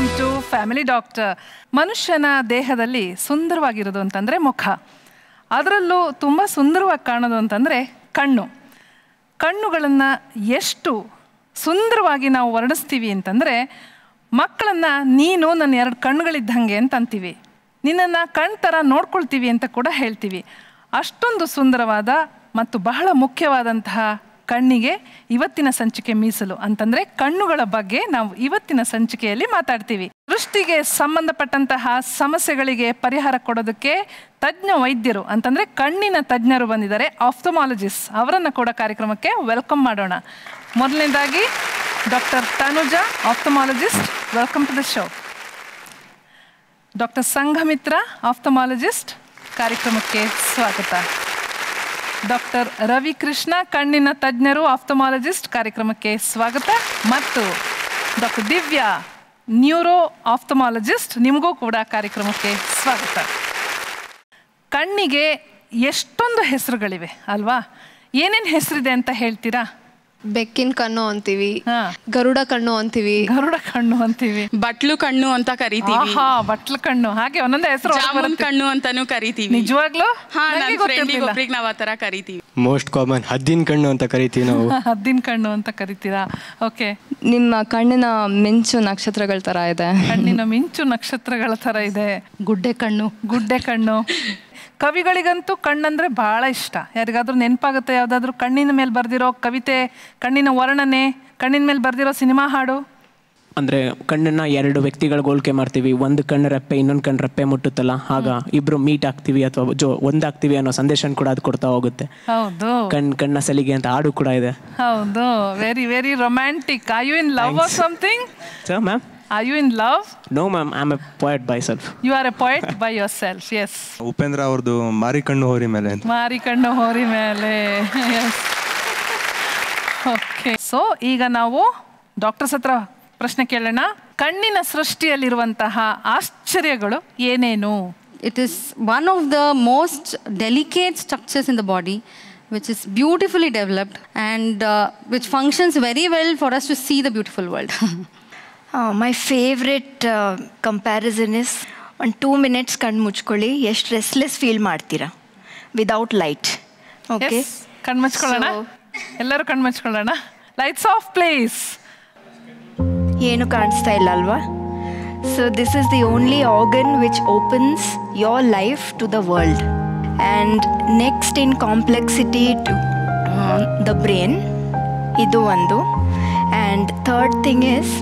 Welcome to family doctor. ಮನುಷ್ಯನ ದೇಹದಲ್ಲಿ ಸುಂದರವಾಗಿರೋದು ಅಂತಂದರೆ ಮುಖ, ಅದರಲ್ಲೂ ತುಂಬ ಸುಂದರವಾಗಿ ಕಾಣೋದು ಅಂತಂದರೆ ಕಣ್ಣು. ಕಣ್ಣುಗಳನ್ನು ಎಷ್ಟು ಸುಂದರವಾಗಿ ನಾವು ವರ್ಣಿಸ್ತೀವಿ ಅಂತಂದರೆ, ಮಕ್ಕಳನ್ನು ನೀನು ನನ್ನ 2 ಕಣ್ಣುಗಳಿದ್ದಂಗೆ ಅಂತ ಅಂತೀವಿ, ನಿನ್ನನ್ನು ಕಣ್ಣು ಥರ ನೋಡ್ಕೊಳ್ತೀವಿ ಅಂತ ಕೂಡ ಹೇಳ್ತೀವಿ. ಅಷ್ಟೊಂದು ಸುಂದರವಾದ ಮತ್ತು ಬಹಳ ಮುಖ್ಯವಾದಂತಹ ಕಣ್ಣಿಗೆ ಇವತ್ತಿನ ಸಂಚಿಕೆ ಮೀಸಲು. ಅಂತಂದರೆ ಕಣ್ಣುಗಳ ಬಗ್ಗೆ ನಾವು ಇವತ್ತಿನ ಸಂಚಿಕೆಯಲ್ಲಿ ಮಾತಾಡ್ತೀವಿ. ದೃಷ್ಟಿಗೆ ಸಂಬಂಧಪಟ್ಟಂತಹ ಸಮಸ್ಯೆಗಳಿಗೆ ಪರಿಹಾರ ಕೊಡೋದಕ್ಕೆ ತಜ್ಞ ವೈದ್ಯರು ಅಂತಂದರೆ ಕಣ್ಣಿನ ತಜ್ಞರು ಬಂದಿದ್ದಾರೆ, ಆಫ್ಥಮಾಲಜಿಸ್ಟ್. ಅವರನ್ನು ಕೂಡ ಕಾರ್ಯಕ್ರಮಕ್ಕೆ ವೆಲ್ಕಮ್ ಮಾಡೋಣ. ಮೊದಲನೇದಾಗಿ doctor Tanuja, ophthalmologist, welcome to the show. Doctor Sanghamitra, ophthalmologist, ಕಾರ್ಯಕ್ರಮಕ್ಕೆ ಸ್ವಾಗತ. ಡಾಕ್ಟರ್ ರವಿಕೃಷ್ಣ, ಕಣ್ಣಿನ ತಜ್ಞರು, ಆಫ್ಥಮಾಲಜಿಸ್ಟ್, ಕಾರ್ಯಕ್ರಮಕ್ಕೆ ಸ್ವಾಗತ. ಮತ್ತು ಡಾಕ್ಟರ್ ದಿವ್ಯಾ, ನ್ಯೂರೋ ಆಫ್ಥಮಾಲಜಿಸ್ಟ್, ನಿಮಗೂ ಕೂಡ ಕಾರ್ಯಕ್ರಮಕ್ಕೆ ಸ್ವಾಗತ. ಕಣ್ಣಿಗೆ ಎಷ್ಟೊಂದು ಹೆಸರುಗಳಿವೆ ಅಲ್ವಾ? ಏನೇನು ಹೆಸರಿದೆ ಅಂತ ಹೇಳ್ತೀರಾ? ಬೆಕ್ಕಿನ ಕಣ್ಣು ಅಂತೀವಿ, ಗರುಡ ಕಣ್ಣು ಅಂತೀವಿ, ಬಟ್ಲು ಕಣ್ಣು ಅಂತ ಕರಿತೀವಿ, ಬಟ್ಲು ಕಣ್ಣು, ಹಾಗೆ ಒಂದೊಂದೇ ಹೆಸರು. ಜಾಮೂನ್ ಕಣ್ಣು ಅಂತಾನು ಕರಿತೀವಿ. ನಿಜವಾಗ್ಲೂ? ಒಬ್ರಿಗೆ ನಾವ್ ಆತರ ಕರಿತೀವಿ. ಮೋಸ್ಟ್ ಕಾಮನ್ ಹದ್ದಿನ ಕಣ್ಣು ಅಂತ ಕರಿತೀವಿ ನಾವು. ಹದ್ದಿನ ಕಣ್ಣು ಅಂತ ಕರಿತೀರಾ? ಓಕೆ. ನಿಮ್ಮ ಕಣ್ಣಿನ ಮಿಂಚು ನಕ್ಷತ್ರಗಳ ತರ ಇದೆ. ಕಣ್ಣಿನ ಮಿಂಚು ನಕ್ಷತ್ರಗಳ ತರ ಇದೆ. ಗುಡ್ಡೆ ಕಣ್ಣು. ಕವಿಗಳಿಗಂತೂ ಕಣ್ಣಂದ್ರೆ ಬಹಳ ಇಷ್ಟ. ಯಾರಿಗಾದ್ರೂ ನೆನಪಾಗುತ್ತೆ ಯಾವುದಾದ್ರೂ ಕಣ್ಣಿನ ಮೇಲೆ ಬರೆದಿರೋ ಕವಿತೆ, ಕಣ್ಣಿನ ವರ್ಣನೆ, ಕಣ್ಣಿನ ಮೇಲೆ ಬರೆದಿರೋ ಸಿನಿಮಾ ಹಾಡು? ಅಂದರೆ ಕಣ್ಣನ್ನು 2 ವ್ಯಕ್ತಿಗಳಿಗೆ ಹೋಲಿಕೆ ಮಾಡ್ತೀವಿ. ಒಂದು ಕಣ್ಣು ರೆಪ್ಪೆ ಇನ್ನೊಂದು ಕಣ್ಣು ರೆಪ್ಪೆ ಮುಟ್ಟುತ್ತಲ್ಲ, ಆಗ ಇಬ್ರು ಮೀಟ್ ಆಗ್ತೀವಿ ಅಥವಾ ಒಂದಾಗ್ತೀವಿ ಅನ್ನೋ ಸಂದೇಶ ಕೂಡ ಅದು ಕೊಡ್ತಾ ಹೋಗುತ್ತೆ. ಹೌದು. ಕಣ್ಣ ಸಲಿಗೆ ಅಂತ ಹಾಡು ಕೂಡ ಇದೆ. ಹೌದು. Very very romantic. Are you in love or something? Sir ma'am, are you in love? No ma'am, I'm a poet by self. You are a poet by yourself. Yes. Upendra ಅವ್ರದ್ದು ಮಾರಿ ಕಣ್ಣು ಹೋರಿ ಮೇಲೆ. Yes. Okay. ಸೊ ಈಗ ನಾವು doctors ಹತ್ರ ಪ್ರಶ್ನೆ ಕೇಳೋಣ. ಕಣ್ಣಿನ ಸೃಷ್ಟಿಯಲ್ಲಿರುವಂತಹ ಆಶ್ಚರ್ಯಗಳು ಏನೇನು? It is one of the most delicate structures in the body, which is beautifully developed and which functions very well for us to see the beautiful world. My favorite comparison is on 2 minutes ಕಣ್ಣು ಮುಚ್ಕೊಳ್ಳಿ, ಎಷ್ಟು restless feel ಮಾಡ್ತೀರಾ without light. Okay, ಕಣ್ಣು ಮುಚ್ಕೊಳ್ಳೋಣ, ಎಲ್ಲರೂ ಕಣ್ಣು ಮುಚ್ಕೊಳ್ಳೋಣ. Lights off please. ಏನು ಕಾಣಿಸ್ತಾ ಇಲ್ಲ ಅಲ್ವಾ? So this is the only organ which opens your life to the world. And next in complexity to the brain, ಇದು ಒಂದು. And third thing is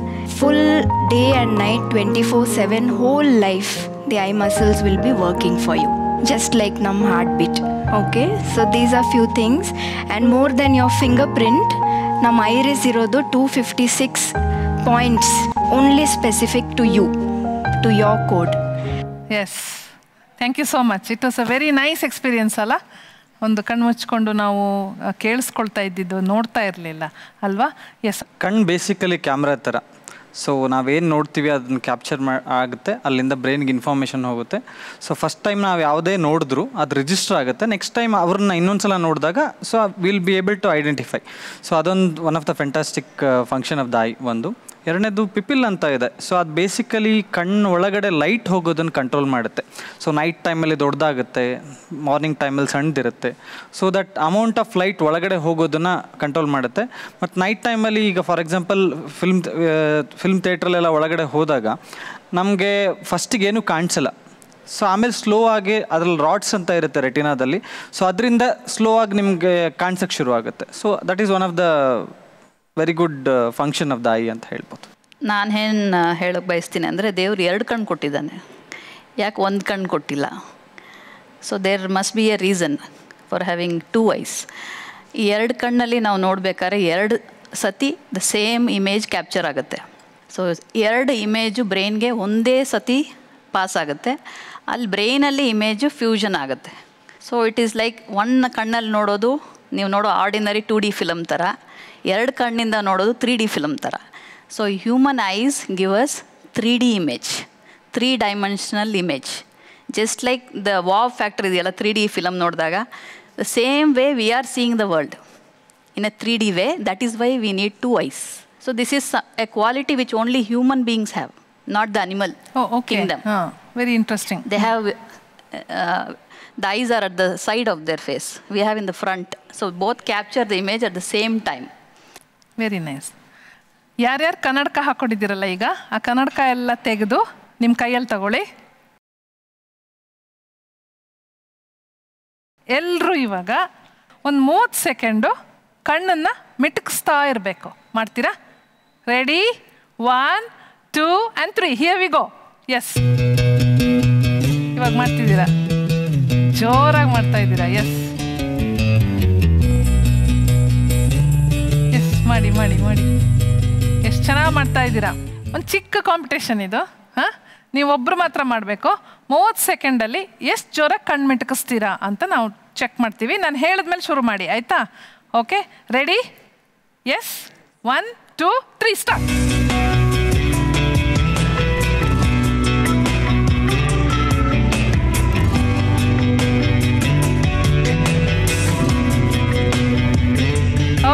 full day and night 24/7 whole life the eye muscles will be working for you, just like num heartbeat. Okay, so these are few things. And more than your fingerprint, nam iris irodu 256 points only specific to you, to your code. Yes, thank you so much. It was a very nice experience alla. ಒಂದು ಕಣ್ಣು ಮುಚ್ಕೊಂಡು ನಾವು ಕೇಳಿಸ್ಕೊಳ್ತಾ ಇದ್ದಿದ್ದು, ನೋಡ್ತಾ ಇರಲಿಲ್ಲ ಅಲ್ವಾ? S. ಕಣ್ಣು basically camera ಥರ. ಸೊ ನಾವೇನು ನೋಡ್ತೀವಿ ಅದನ್ನು ಕ್ಯಾಪ್ಚರ್ ಆಗುತ್ತೆ, ಅಲ್ಲಿಂದ ಬ್ರೈನ್ಗೆ ಇನ್ಫಾರ್ಮೇಷನ್ ಹೋಗುತ್ತೆ. ಸೊ ಫಸ್ಟ್ ಟೈಮ್ ನಾವು ಯಾವುದೇ ನೋಡಿದ್ರು ಅದು ರಿಜಿಸ್ಟರ್ ಆಗುತ್ತೆ. ನೆಕ್ಸ್ಟ್ ಟೈಮ್ ಅವ್ರನ್ನ ಇನ್ನೊಂದ್ಸಲ ನೋಡಿದಾಗ so will be able to identify. So ಅದೊಂದು one of the fantastic function of the eye. ಒಂದು. ಎರಡನೇದು ಪಿಪಿಲ್ ಅಂತ ಇದೆ. ಸೊ ಅದು ಬೇಸಿಕಲಿ ಕಣ್ಣು ಒಳಗಡೆ ಲೈಟ್ ಹೋಗೋದನ್ನು ಕಂಟ್ರೋಲ್ ಮಾಡುತ್ತೆ. ಸೊ ನೈಟ್ ಟೈಮಲ್ಲಿ ದೊಡ್ಡದಾಗುತ್ತೆ, ಮಾರ್ನಿಂಗ್ ಟೈಮಲ್ಲಿ ಸಣ್ಣದಿರುತ್ತೆ. So that amount of light ಒಳಗಡೆ ಹೋಗೋದನ್ನು ಕಂಟ್ರೋಲ್ ಮಾಡುತ್ತೆ. ಮತ್ತು ನೈಟ್ ಟೈಮಲ್ಲಿ ಈಗ ಫಾರ್ ಎಕ್ಸಾಂಪಲ್ ಫಿಲ್ಮ್ ಥಿಯೇಟ್ರಲ್ಲೆಲ್ಲ ಒಳಗಡೆ ಹೋದಾಗ ನಮಗೆ ಫಸ್ಟಿಗೆ ಏನೂ ಕಾಣಿಸಲ್ಲ. ಸೊ ಆಮೇಲೆ ಸ್ಲೋ ಆಗಿ ಅದ್ರಲ್ಲಿ ರಾಡ್ಸ್ ಅಂತ ಇರುತ್ತೆ ರೆಟಿನಾದಲ್ಲಿ. ಸೊ ಅದರಿಂದ ಸ್ಲೋ ಆಗಿ ನಿಮಗೆ ಕಾಣಿಸೋಕ್ಕೆ ಶುರು ಆಗುತ್ತೆ. So that is one of the very good function of the I ಅಂತ ಹೇಳ್ಬೋದು. ನಾನು ಏನು ಹೇಳೋಕ್ಕೆ ಬಯಸ್ತೀನಿ ಅಂದರೆ, ದೇವ್ರು 2 ಕಣ್ಣು ಕೊಟ್ಟಿದ್ದಾನೆ, ಯಾಕೆ 1 ಕಣ್ಣು ಕೊಟ್ಟಿಲ್ಲ? So there must be a reason for having 2 eyes. ಈ 2 ಕಣ್ಣಲ್ಲಿ ನಾವು ನೋಡಬೇಕಾದ್ರೆ 2 ಸತಿ ದ ಸೇಮ್ ಇಮೇಜ್ ಕ್ಯಾಪ್ಚರ್ ಆಗುತ್ತೆ. ಸೊ 2 ಇಮೇಜು ಬ್ರೈನ್ಗೆ ಒಂದೇ ಸತಿ ಪಾಸ್ ಆಗುತ್ತೆ. ಅಲ್ಲಿ ಬ್ರೈನಲ್ಲಿ ಇಮೇಜು ಫ್ಯೂಷನ್ ಆಗುತ್ತೆ. ಸೊ ಇಟ್ ಈಸ್ ಲೈಕ್ 1 ಕಣ್ಣಲ್ಲಿ ನೋಡೋದು ನೀವು ನೋಡೋ ಆರ್ಡಿನರಿ 2D ಫಿಲಮ್ ಥರ, 2 ಕಣ್ಣಿಂದ ನೋಡೋದು 3D ಫಿಲಮ್ ಥರ. So human eyes give us 3D image, 3 dimensional image. Just like the wow factor ಇದೆಯಲ್ಲ 3D ಫಿಲಮ್ ನೋಡಿದಾಗ, the same way we are seeing the world in a 3D way. That is why we need 2 eyes. So this is a quality which only human beings have. not the animal kingdom. Very interesting. They have the eyes are at the side of their face. We have in the front. So both capture the image at the same time. Very nice. ಯಾರ್ಯಾರು ಕನ್ನಡಕ ಹಾಕೊಂಡಿದ್ದೀರಲ್ಲ ಈಗ ಆ ಕನ್ನಡಕ ಎಲ್ಲ ತೆಗೆದು ನಿಮ್ಮ ಕೈಯಲ್ಲಿ ತಗೊಳ್ಳಿ. ಎಲ್ಲರೂ ಇವಾಗ ಒಂದು 30 ಸೆಕೆಂಡು ಕಣ್ಣನ್ನು ಮಿಟುಕಿಸ್ತಾ ಇರಬೇಕು. ಮಾಡ್ತೀರಾ? Ready? 1, 2 and 3. Here we go. Yes, ಇವಾಗ ಮಾಡ್ತಿದ್ದೀರಾ, ಜೋರಾಗಿ ಮಾಡ್ತಾ ಇದ್ದೀರಾ. ಎಸ್ ಎಸ್, ಮಾಡಿ ಮಾಡಿ ಮಾಡಿ. ಎಷ್ಟು ಚೆನ್ನಾಗಿ ಮಾಡ್ತಾ ಇದ್ದೀರಾ. ಒಂದು ಚಿಕ್ಕ ಕಾಂಪಿಟೇಷನ್ ಇದು. ಹಾಂ, ನೀವೊಬ್ಬರು ಮಾತ್ರ ಮಾಡಬೇಕು. 30 ಸೆಕೆಂಡಲ್ಲಿ ಎಷ್ಟು ಜೋರಾಗಿ ಕಣ್ಣು ಮಿಟುಕಿಸ್ತೀರಾ ಅಂತ ನಾವು ಚೆಕ್ ಮಾಡ್ತೀವಿ. ನಾನು ಹೇಳಿದ್ಮೇಲೆ ಶುರು ಮಾಡಿ, ಆಯಿತಾ? Okay, ready? Yes, 1, 2, 3 start.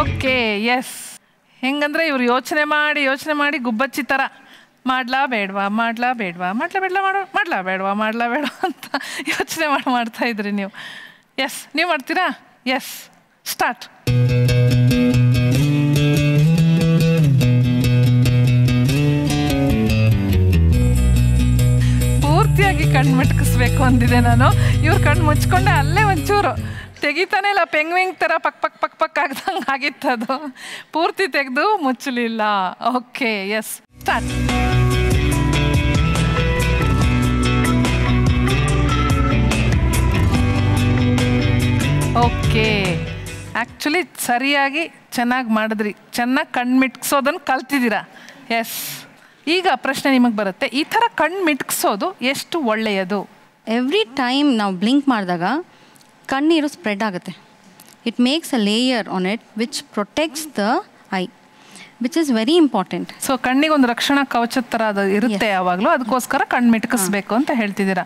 Okay, yes. ಹೆಂಗಂದ್ರೆ ಇವ್ರು ಯೋಚನೆ ಮಾಡಿ ಗುಬ್ಬಚ್ಚಿ ಥರ ಮಾಡ್ಲಾ ಬೇಡವಾ ಅಂತ ಯೋಚನೆ ಮಾಡ್ತಾ ಇದ್ರಿ ನೀವು. ಎಸ್, ನೀವು ಮಾಡ್ತೀರಾ? Yes, start. ಪೂರ್ತಿಯಾಗಿ ಕಣ್ಣು ಮಿಟಕಿಸ್ಬೇಕು ಅಂದಿದೆ ನಾನು. ಇವ್ರು ಕಣ್ಣು ಮುಚ್ಕೊಂಡೆ ಅಲ್ಲೇ ಒಂಚೂರು ತೆಗಿತಾನೆ ಇಲ್ಲ, ಪೆಂಗ್ವಿಂಗ್ ಥರ ಪಕ್ ಆಗ್ದಂಗೆ ಆಗಿತ್ತದು. ಪೂರ್ತಿ ತೆಗೆದು ಮುಚ್ಚಲಿಲ್ಲ. Okay, yes, start. Okay, actually ಸರಿಯಾಗಿ ಚೆನ್ನಾಗಿ ಮಾಡಿದ್ರಿ. ಚೆನ್ನಾಗಿ ಕಣ್ಣು ಮಿಟ್ಕ್ಸೋದನ್ನು ಕಲ್ತಿದ್ದೀರಾ. ಎಸ್, ಈಗ ಪ್ರಶ್ನೆ ನಿಮಗೆ ಬರುತ್ತೆ, ಈ ಥರ ಕಣ್ಣು ಮಿಟ್ಕ್ಸೋದು ಎಷ್ಟು ಒಳ್ಳೆಯದು? ಎವ್ರಿ ಟೈಮ್ ನಾವು ಬ್ಲಿಂಕ್ ಮಾಡಿದಾಗ ಕಣ್ಣೀರು ಸ್ಪ್ರೆಡ್ ಆಗುತ್ತೆ. It makes a layer on it which protects the I, which is very important. So ಕಣ್ಣಿಗೆ ಒಂದು ರಕ್ಷಣಾ ಕವಚದ ಥರ ಅದು ಇರುತ್ತೆ ಯಾವಾಗಲೂ, ಅದಕ್ಕೋಸ್ಕರ ಕಣ್ಣು ಮಿಟಕಿಸ್ಬೇಕು ಅಂತ ಹೇಳ್ತಿದ್ದೀರಾ.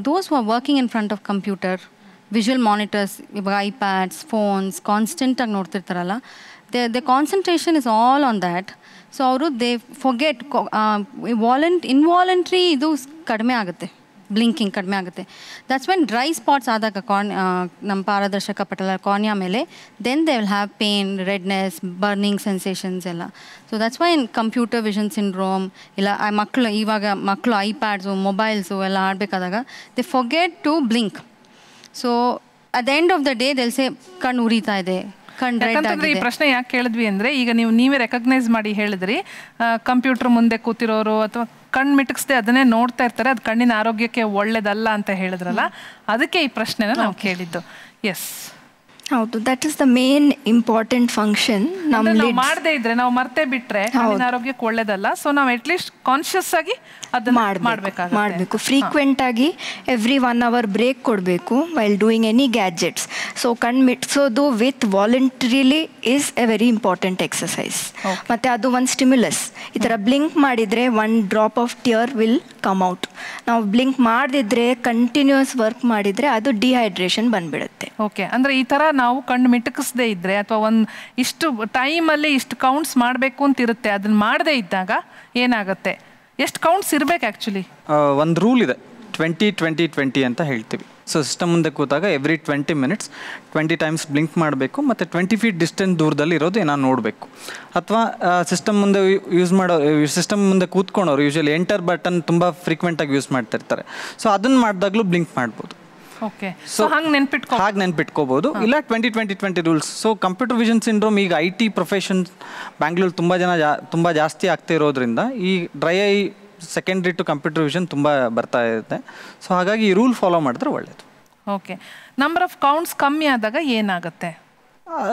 Those who are working in front of computer, visual monitors, ಇವಾಗ ಐಪ್ಯಾಡ್ಸ್, ಫೋನ್ಸ್ ಕಾನ್ಸ್ಟೆಂಟಾಗಿ ನೋಡ್ತಿರ್ತಾರಲ್ಲ, the concentration is all on that. So ಅವರು ದೇ ಫೊಗೆಟ್ ಇನ್ವಾಲಂಟ್ರಿ ಇದು ಕಡಿಮೆ ಆಗುತ್ತೆ, ಬ್ಲಿಂಕಿಂಗ್ ಕಡಿಮೆ ಆಗುತ್ತೆ. ದಟ್ಸ್ ವೆನ್ ಡ್ರೈ ಸ್ಪಾಟ್ಸ್ ಆದಾಗ ನಮ್ಮ ಪಾರದರ್ಶಕ ಪಟಲ ಕಾರ್ನಿಯಾ ಮೇಲೆ, then they will have pain, redness, burning sensations ಎಲ್ಲ. So that's why in computer vision syndrome ಇಲ್ಲ ಮಕ್ಕಳು ಐಪ್ಯಾಡ್ಸು, ಮೊಬೈಲ್ಸು ಎಲ್ಲ ಆಡಬೇಕಾದಾಗ they forget to blink. So at the end of the day they'll say ಕಣ್ಣು ಉರಿತಾ ಇದೆ, ಯಾಕಂತಂದ್ರೆ ಈ ಪ್ರಶ್ನೆ ಯಾಕೆ ಕೇಳಿದ್ವಿ ಅಂದ್ರೆ, ಈಗ ನೀವೇ ರೆಕಗ್ನೈಸ್ ಮಾಡಿ ಹೇಳಿದ್ರಿ, ಕಂಪ್ಯೂಟರ್ ಮುಂದೆ ಕೂತಿರೋರು ಅಥವಾ ಕಣ್ಣು ಮಿಟಕ್ಸ್ದೆ ಅದನ್ನೇ ನೋಡ್ತಾ ಇರ್ತಾರೆ, ಅದು ಕಣ್ಣಿನ ಆರೋಗ್ಯಕ್ಕೆ ಒಳ್ಳೇದಲ್ಲ ಅಂತ ಹೇಳಿದ್ರಲ್ಲ, ಅದಕ್ಕೆ ಈ ಪ್ರಶ್ನೆನ ನಾವು ಕೇಳಿದ್ದು. ಎಸ್, ಹೌದು, that is the main important function. ನಾವು ಮಾಡದೇ ಇದ್ರೆ, ನಾವು ಮರ್ತೇ ಬಿಟ್ರೆ ಕಣ್ಣಿನ ಆರೋಗ್ಯಕ್ಕೆ ಒಳ್ಳೇದಲ್ಲ. ಸೊ ನಾವು ಅಟ್ಲೀಸ್ಟ್ ಕಾನ್ಶಿಯಸ್ ಆಗಿ ಅದನ್ನ ಮಾಡಬೇಕು. ಫ್ರೀಕ್ವೆಂಟ್ ಆಗಿ ಎವ್ರಿ 1 hour ಬ್ರೇಕ್ ಕೊಡಬೇಕು while doing any gadgets. So ಕಣ್ಣು ಮಿಟ್ಸೋದು with voluntarily is a very important exercise. ಮತ್ತು ಅದು ಒಂದು ಸ್ಟಿಮ್ಯುಲಸ್. ಈ ಥರ ಬ್ಲಿಂಕ್ ಮಾಡಿದರೆ 1 drop of tear will come out. ನಾವು ಬ್ಲಿಂಕ್ ಮಾಡದಿದ್ರೆ, ಕಂಟಿನ್ಯೂಸ್ ವರ್ಕ್ ಮಾಡಿದರೆ ಅದು ಡಿಹೈಡ್ರೇಷನ್ ಬಂದ್ಬಿಡುತ್ತೆ. ಓಕೆ, ಅಂದರೆ ಈ ಥರ ನಾವು ಕಣ್ಣು ಮಿಟಕಿಸದೇ ಇದ್ದರೆ, ಅಥವಾ ಇಷ್ಟು ಟೈಮಲ್ಲಿ ಇಷ್ಟು ಕೌಂಟ್ಸ್ ಮಾಡಬೇಕು ಅಂತ ಇರುತ್ತೆ, ಅದನ್ನ ಮಾಡದೇ ಇದ್ದಾಗ ಏನಾಗುತ್ತೆ? ಎಷ್ಟು ಕೌಂಟ್ಸ್ ಇರಬೇಕು ಆ್ಯಕ್ಚುಲಿ? ಒಂದು ರೂಲ್ ಇದೆ, 20-20-20 ಅಂತ ಹೇಳ್ತೀವಿ. ಸೊ ಸಿಸ್ಟಮ್ ಮುಂದೆ ಕೂತಾಗ ಎವ್ರಿ 20 minutes 20 times ಬ್ಲಿಂಕ್ ಮಾಡಬೇಕು, ಮತ್ತು 20 feet ಡಿಸ್ಟೆನ್ಸ್ ದೂರದಲ್ಲಿ ಇರೋದು ಏನಾದ್ರು ನೋಡಬೇಕು. ಅಥವಾ ಸಿಸ್ಟಮ್ ಮುಂದೆ ಕೂತ್ಕೊಂಡವ್ರು ಯೂಶಲಿ ಎಂಟರ್ ಬಟನ್ ತುಂಬ ಫ್ರೀಕ್ವೆಂಟಾಗಿ ಯೂಸ್ ಮಾಡ್ತಿರ್ತಾರೆ. ಸೊ ಅದನ್ನು ಮಾಡಿದಾಗಲೂ ಬ್ಲಿಂಕ್ ಮಾಡ್ಬೋದು. ಓಕೆ, ಸೊ ಹಾಗೆ ನೆನ್ಪಿಟ್ಕೋಬಹುದು. ಇಲ್ಲ 20-20-20 rules. So computer vision syndrome ಈಗ IT ಪ್ರೊಫೆಷನ್ ಬ್ಯಾಂಗ್ಳೂರ್ ತುಂಬ ಜಾಸ್ತಿ ಆಗ್ತಾ ಇರೋದ್ರಿಂದ ಈ dry eye secondary to computer vision ತುಂಬ ಬರ್ತಾ ಇರುತ್ತೆ. ಸೊ ಹಾಗಾಗಿ ಈ ರೂಲ್ ಫಾಲೋ ಮಾಡಿದ್ರೆ ಒಳ್ಳೆಯದು. ಓಕೆ, ನಂಬರ್ ಆಫ್ ಕೌಂಟ್ಸ್ ಕಮ್ಮಿ ಆದಾಗ ಏನಾಗುತ್ತೆ?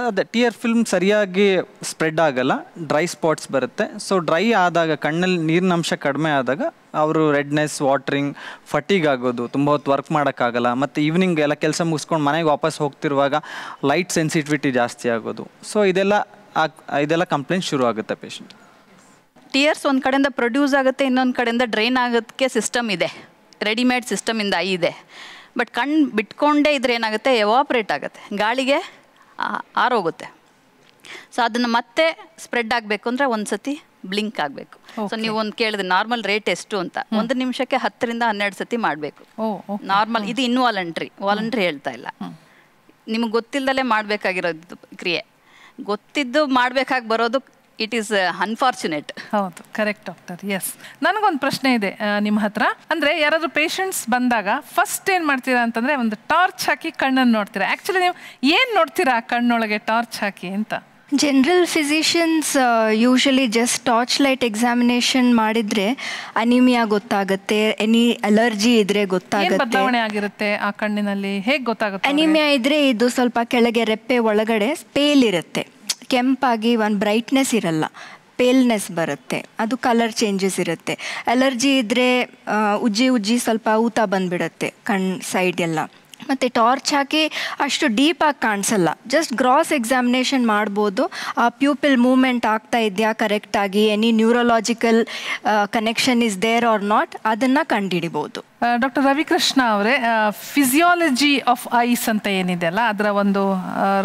ಅದೇ ಟಿಯರ್ ಫಿಲ್ಮ್ ಸರಿಯಾಗಿ ಸ್ಪ್ರೆಡ್ ಆಗಲ್ಲ, ಡ್ರೈ ಸ್ಪಾಟ್ಸ್ ಬರುತ್ತೆ. ಸೊ ಡ್ರೈ ಆದಾಗ, ಕಣ್ಣಲ್ಲಿ ನೀರಿನ ಅಂಶ ಕಡಿಮೆ ಆದಾಗ ಅವರು ರೆಡ್ನೆಸ್, ವಾಟ್ರಿಂಗ್, ಫಟೀಗ್ ಆಗೋದು, ತುಂಬ ಹೊತ್ತು ವರ್ಕ್ ಮಾಡೋಕ್ಕಾಗಲ್ಲ. ಮತ್ತು ಈವ್ನಿಂಗ್ ಎಲ್ಲ ಕೆಲಸ ಮುಗಿಸ್ಕೊಂಡು ಮನೆಗೆ ವಾಪಸ್ ಹೋಗ್ತಿರುವಾಗ ಲೈಟ್ ಸೆನ್ಸಿಟಿವಿಟಿ ಜಾಸ್ತಿ ಆಗೋದು. ಸೊ ಇದೆಲ್ಲ ಕಂಪ್ಲೇಂಟ್ ಶುರು ಆಗುತ್ತೆ ಪೇಷಂಟ್. ಟಿಯರ್ಸ್ ಒಂದು ಕಡೆಯಿಂದ ಪ್ರೊಡ್ಯೂಸ್ ಆಗುತ್ತೆ, ಇನ್ನೊಂದು ಕಡೆಯಿಂದ ಡ್ರೈನ್ ಆಗೋದಕ್ಕೆ ಸಿಸ್ಟಮ್ ಇದೆ, ರೆಡಿಮೇಡ್ ಸಿಸ್ಟಮಿಂದ ಇದೆ. ಬಟ್ ಕಣ್ಣು ಬಿಟ್ಕೊಂಡೇ ಇದ್ರೆ ಏನಾಗುತ್ತೆ, ಎವಾಪ್ರೇಟ್ ಆಗುತ್ತೆ, ಗಾಳಿಗೆ ಆರೋಗುತ್ತೆ. ಸೊ ಅದನ್ನು ಮತ್ತೆ ಸ್ಪ್ರೆಡ್ ಆಗಬೇಕು ಅಂದರೆ ಒಂದು ಸತಿ ಬ್ಲಿಂಕ್ ಆಗಬೇಕು. ಸೊ ನೀವು ಒಂದು ಕೇಳಿದ್ರೆ ನಾರ್ಮಲ್ ರೇಟ್ ಎಷ್ಟು ಅಂತ, 1 ನಿಮಿಷಕ್ಕೆ 10 ರಿಂದ 12 ಸತಿ ಮಾಡಬೇಕು ನಾರ್ಮಲ್. ಇದು ವಾಲಂಟ್ರಿ ಹೇಳ್ತಾ ಇಲ್ಲ, ನಿಮಗೆ ಗೊತ್ತಿಲ್ಲದಲ್ಲೇ ಮಾಡಬೇಕಾಗಿರೋದು ಕ್ರಿಯೆ. ಗೊತ್ತಿದ್ದು ಮಾಡಬೇಕಾಗಿ ಬರೋದು ಇಟ್ ಈಸ್ ಅನ್ಫಾರ್ಚುನೇಟ್. ಹೌದು, ಕರೆಕ್ಟ್ ಡಾಕ್ಟರ್. ಎಸ್, ನನಗೊಂದು ಪ್ರಶ್ನೆ ಇದೆ ನಿಮ್ಮ ಹತ್ರ. ಅಂದರೆ ಯಾರಾದರೂ ಪೇಷಂಟ್ಸ್ ಬಂದಾಗ ಫಸ್ಟ್ ಏನು ಮಾಡ್ತೀರಾ ಅಂತಂದರೆ ಒಂದು ಟಾರ್ಚ್ ಹಾಕಿ ಕಣ್ಣನ್ನು ನೋಡ್ತೀರಾ. ಆ್ಯಕ್ಚುಲಿ ನೀವು ಏನು ನೋಡ್ತೀರಾ ಕಣ್ಣೊಳಗೆ ಟಾರ್ಚ್ ಹಾಕಿ ಅಂತ? General physicians usually just torch light examination ಮಾಡಿದರೆ ಅನಿಮಿಯಾ ಗೊತ್ತಾಗುತ್ತೆ, ಎನಿ ಅಲರ್ಜಿ ಇದ್ರೆ ಗೊತ್ತಾಗುತ್ತೆ. ಬದಲಾವಣೆ ಆಗಿರುತ್ತೆ ಆ ಕಣ್ಣಿನಲ್ಲಿ, ಹೇಗೆ ಗೊತ್ತಾಗುತ್ತೆ? ಅನಿಮಿಯಾ ಇದ್ರೆ ಇದು ಸ್ವಲ್ಪ ಕೆಳಗೆ ರೆಪ್ಪೆ ಒಳಗಡೆ ಪೇಲ್ ಇರುತ್ತೆ, ಕೆಂಪಾಗಿ ಒಂದು ಬ್ರೈಟ್ನೆಸ್ ಇರಲ್ಲ, ಪೇಲ್ನೆಸ್ ಬರುತ್ತೆ, ಅದು ಕಲರ್ ಚೇಂಜಸ್ ಇರುತ್ತೆ. ಅಲರ್ಜಿ ಇದ್ದರೆ ಉಜ್ಜಿ ಸ್ವಲ್ಪ ಊತ ಬಂದುಬಿಡುತ್ತೆ ಕಣ್ಣು ಸೈಡ್ ಎಲ್ಲ. ಮತ್ತು ಟಾರ್ಚ್ ಹಾಕಿ ಅಷ್ಟು ಡೀಪಾಗಿ ಕಾಣಿಸಲ್ಲ, ಜಸ್ಟ್ ಗ್ರಾಸ್ ಎಕ್ಸಾಮಿನೇಷನ್ ಮಾಡ್ಬೋದು. ಆ ಪ್ಯೂಪಿಲ್ ಮೂವ್ಮೆಂಟ್ ಆಗ್ತಾ ಇದೆಯಾ ಕರೆಕ್ಟಾಗಿ, any neurological connection is there or not, ಅದನ್ನು ಕಂಡುಹಿಡಿಬೋದು. ಡಾಕ್ಟರ್ ರವಿಕೃಷ್ಣ ಅವರೇ, ಫಿಸಿಯಾಲಜಿ ಆಫ್ ಐಸ್ ಅಂತ ಏನಿದೆ ಅಲ್ಲ, ಅದರ ಒಂದು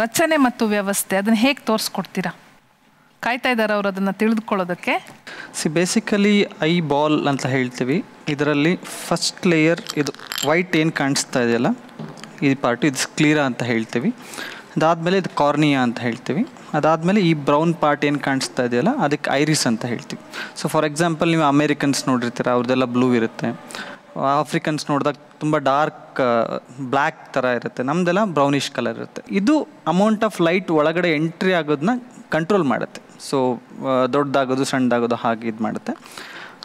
ರಚನೆ ಮತ್ತು ವ್ಯವಸ್ಥೆ, ಅದನ್ನು ಹೇಗೆ ತೋರಿಸ್ಕೊಡ್ತೀರಾ? ಕಾಯ್ತಾ ಇದ್ದಾರೆ ಅವರು ಅದನ್ನು ತಿಳಿದುಕೊಳ್ಳೋದಕ್ಕೆ. ಬೇಸಿಕಲಿ ಐ ಬಾಲ್ ಅಂತ ಹೇಳ್ತೀವಿ. ಇದರಲ್ಲಿ ಫಸ್ಟ್ ಲೇಯರ್ ಇದು ವೈಟ್ ಏನು ಕಾಣಿಸ್ತಾ ಇದೆಯಲ್ಲ ಈ ಪಾರ್ಟು, ಇದು ಸ್ಕ್ಲೀರಾ ಅಂತ ಹೇಳ್ತೀವಿ. ಅದಾದಮೇಲೆ ಇದು ಕಾರ್ನಿಯಾ ಅಂತ ಹೇಳ್ತೀವಿ. ಅದಾದಮೇಲೆ ಈ ಬ್ರೌನ್ ಪಾರ್ಟ್ ಏನು ಕಾಣಿಸ್ತಾ ಇದೆಯಲ್ಲ ಅದಕ್ಕೆ ಐರಿಸ್ ಅಂತ ಹೇಳ್ತೀವಿ. ಸೊ ಫಾರ್ ಎಕ್ಸಾಂಪಲ್ ನೀವು ಅಮೇರಿಕನ್ಸ್ ನೋಡಿರ್ತೀರ, ಅವ್ರದ್ದೆಲ್ಲ ಬ್ಲೂ ಇರುತ್ತೆ. ಆಫ್ರಿಕನ್ಸ್ ನೋಡಿದಾಗ ತುಂಬ ಡಾರ್ಕ್ ಬ್ಲ್ಯಾಕ್ ಥರ ಇರುತ್ತೆ, ನಮ್ಮದೆಲ್ಲ ಬ್ರೌನಿಷ್ ಕಲರ್ ಇರುತ್ತೆ. ಇದು ಅಮೌಂಟ್ ಆಫ್ ಲೈಟ್ ಒಳಗಡೆ ಎಂಟ್ರಿ ಆಗೋದನ್ನ ಕಂಟ್ರೋಲ್ ಮಾಡುತ್ತೆ. ಸೊ ದೊಡ್ಡದಾಗೋದು ಸಣ್ಣದಾಗೋದು ಹಾಗೆ ಇದು ಮಾಡುತ್ತೆ.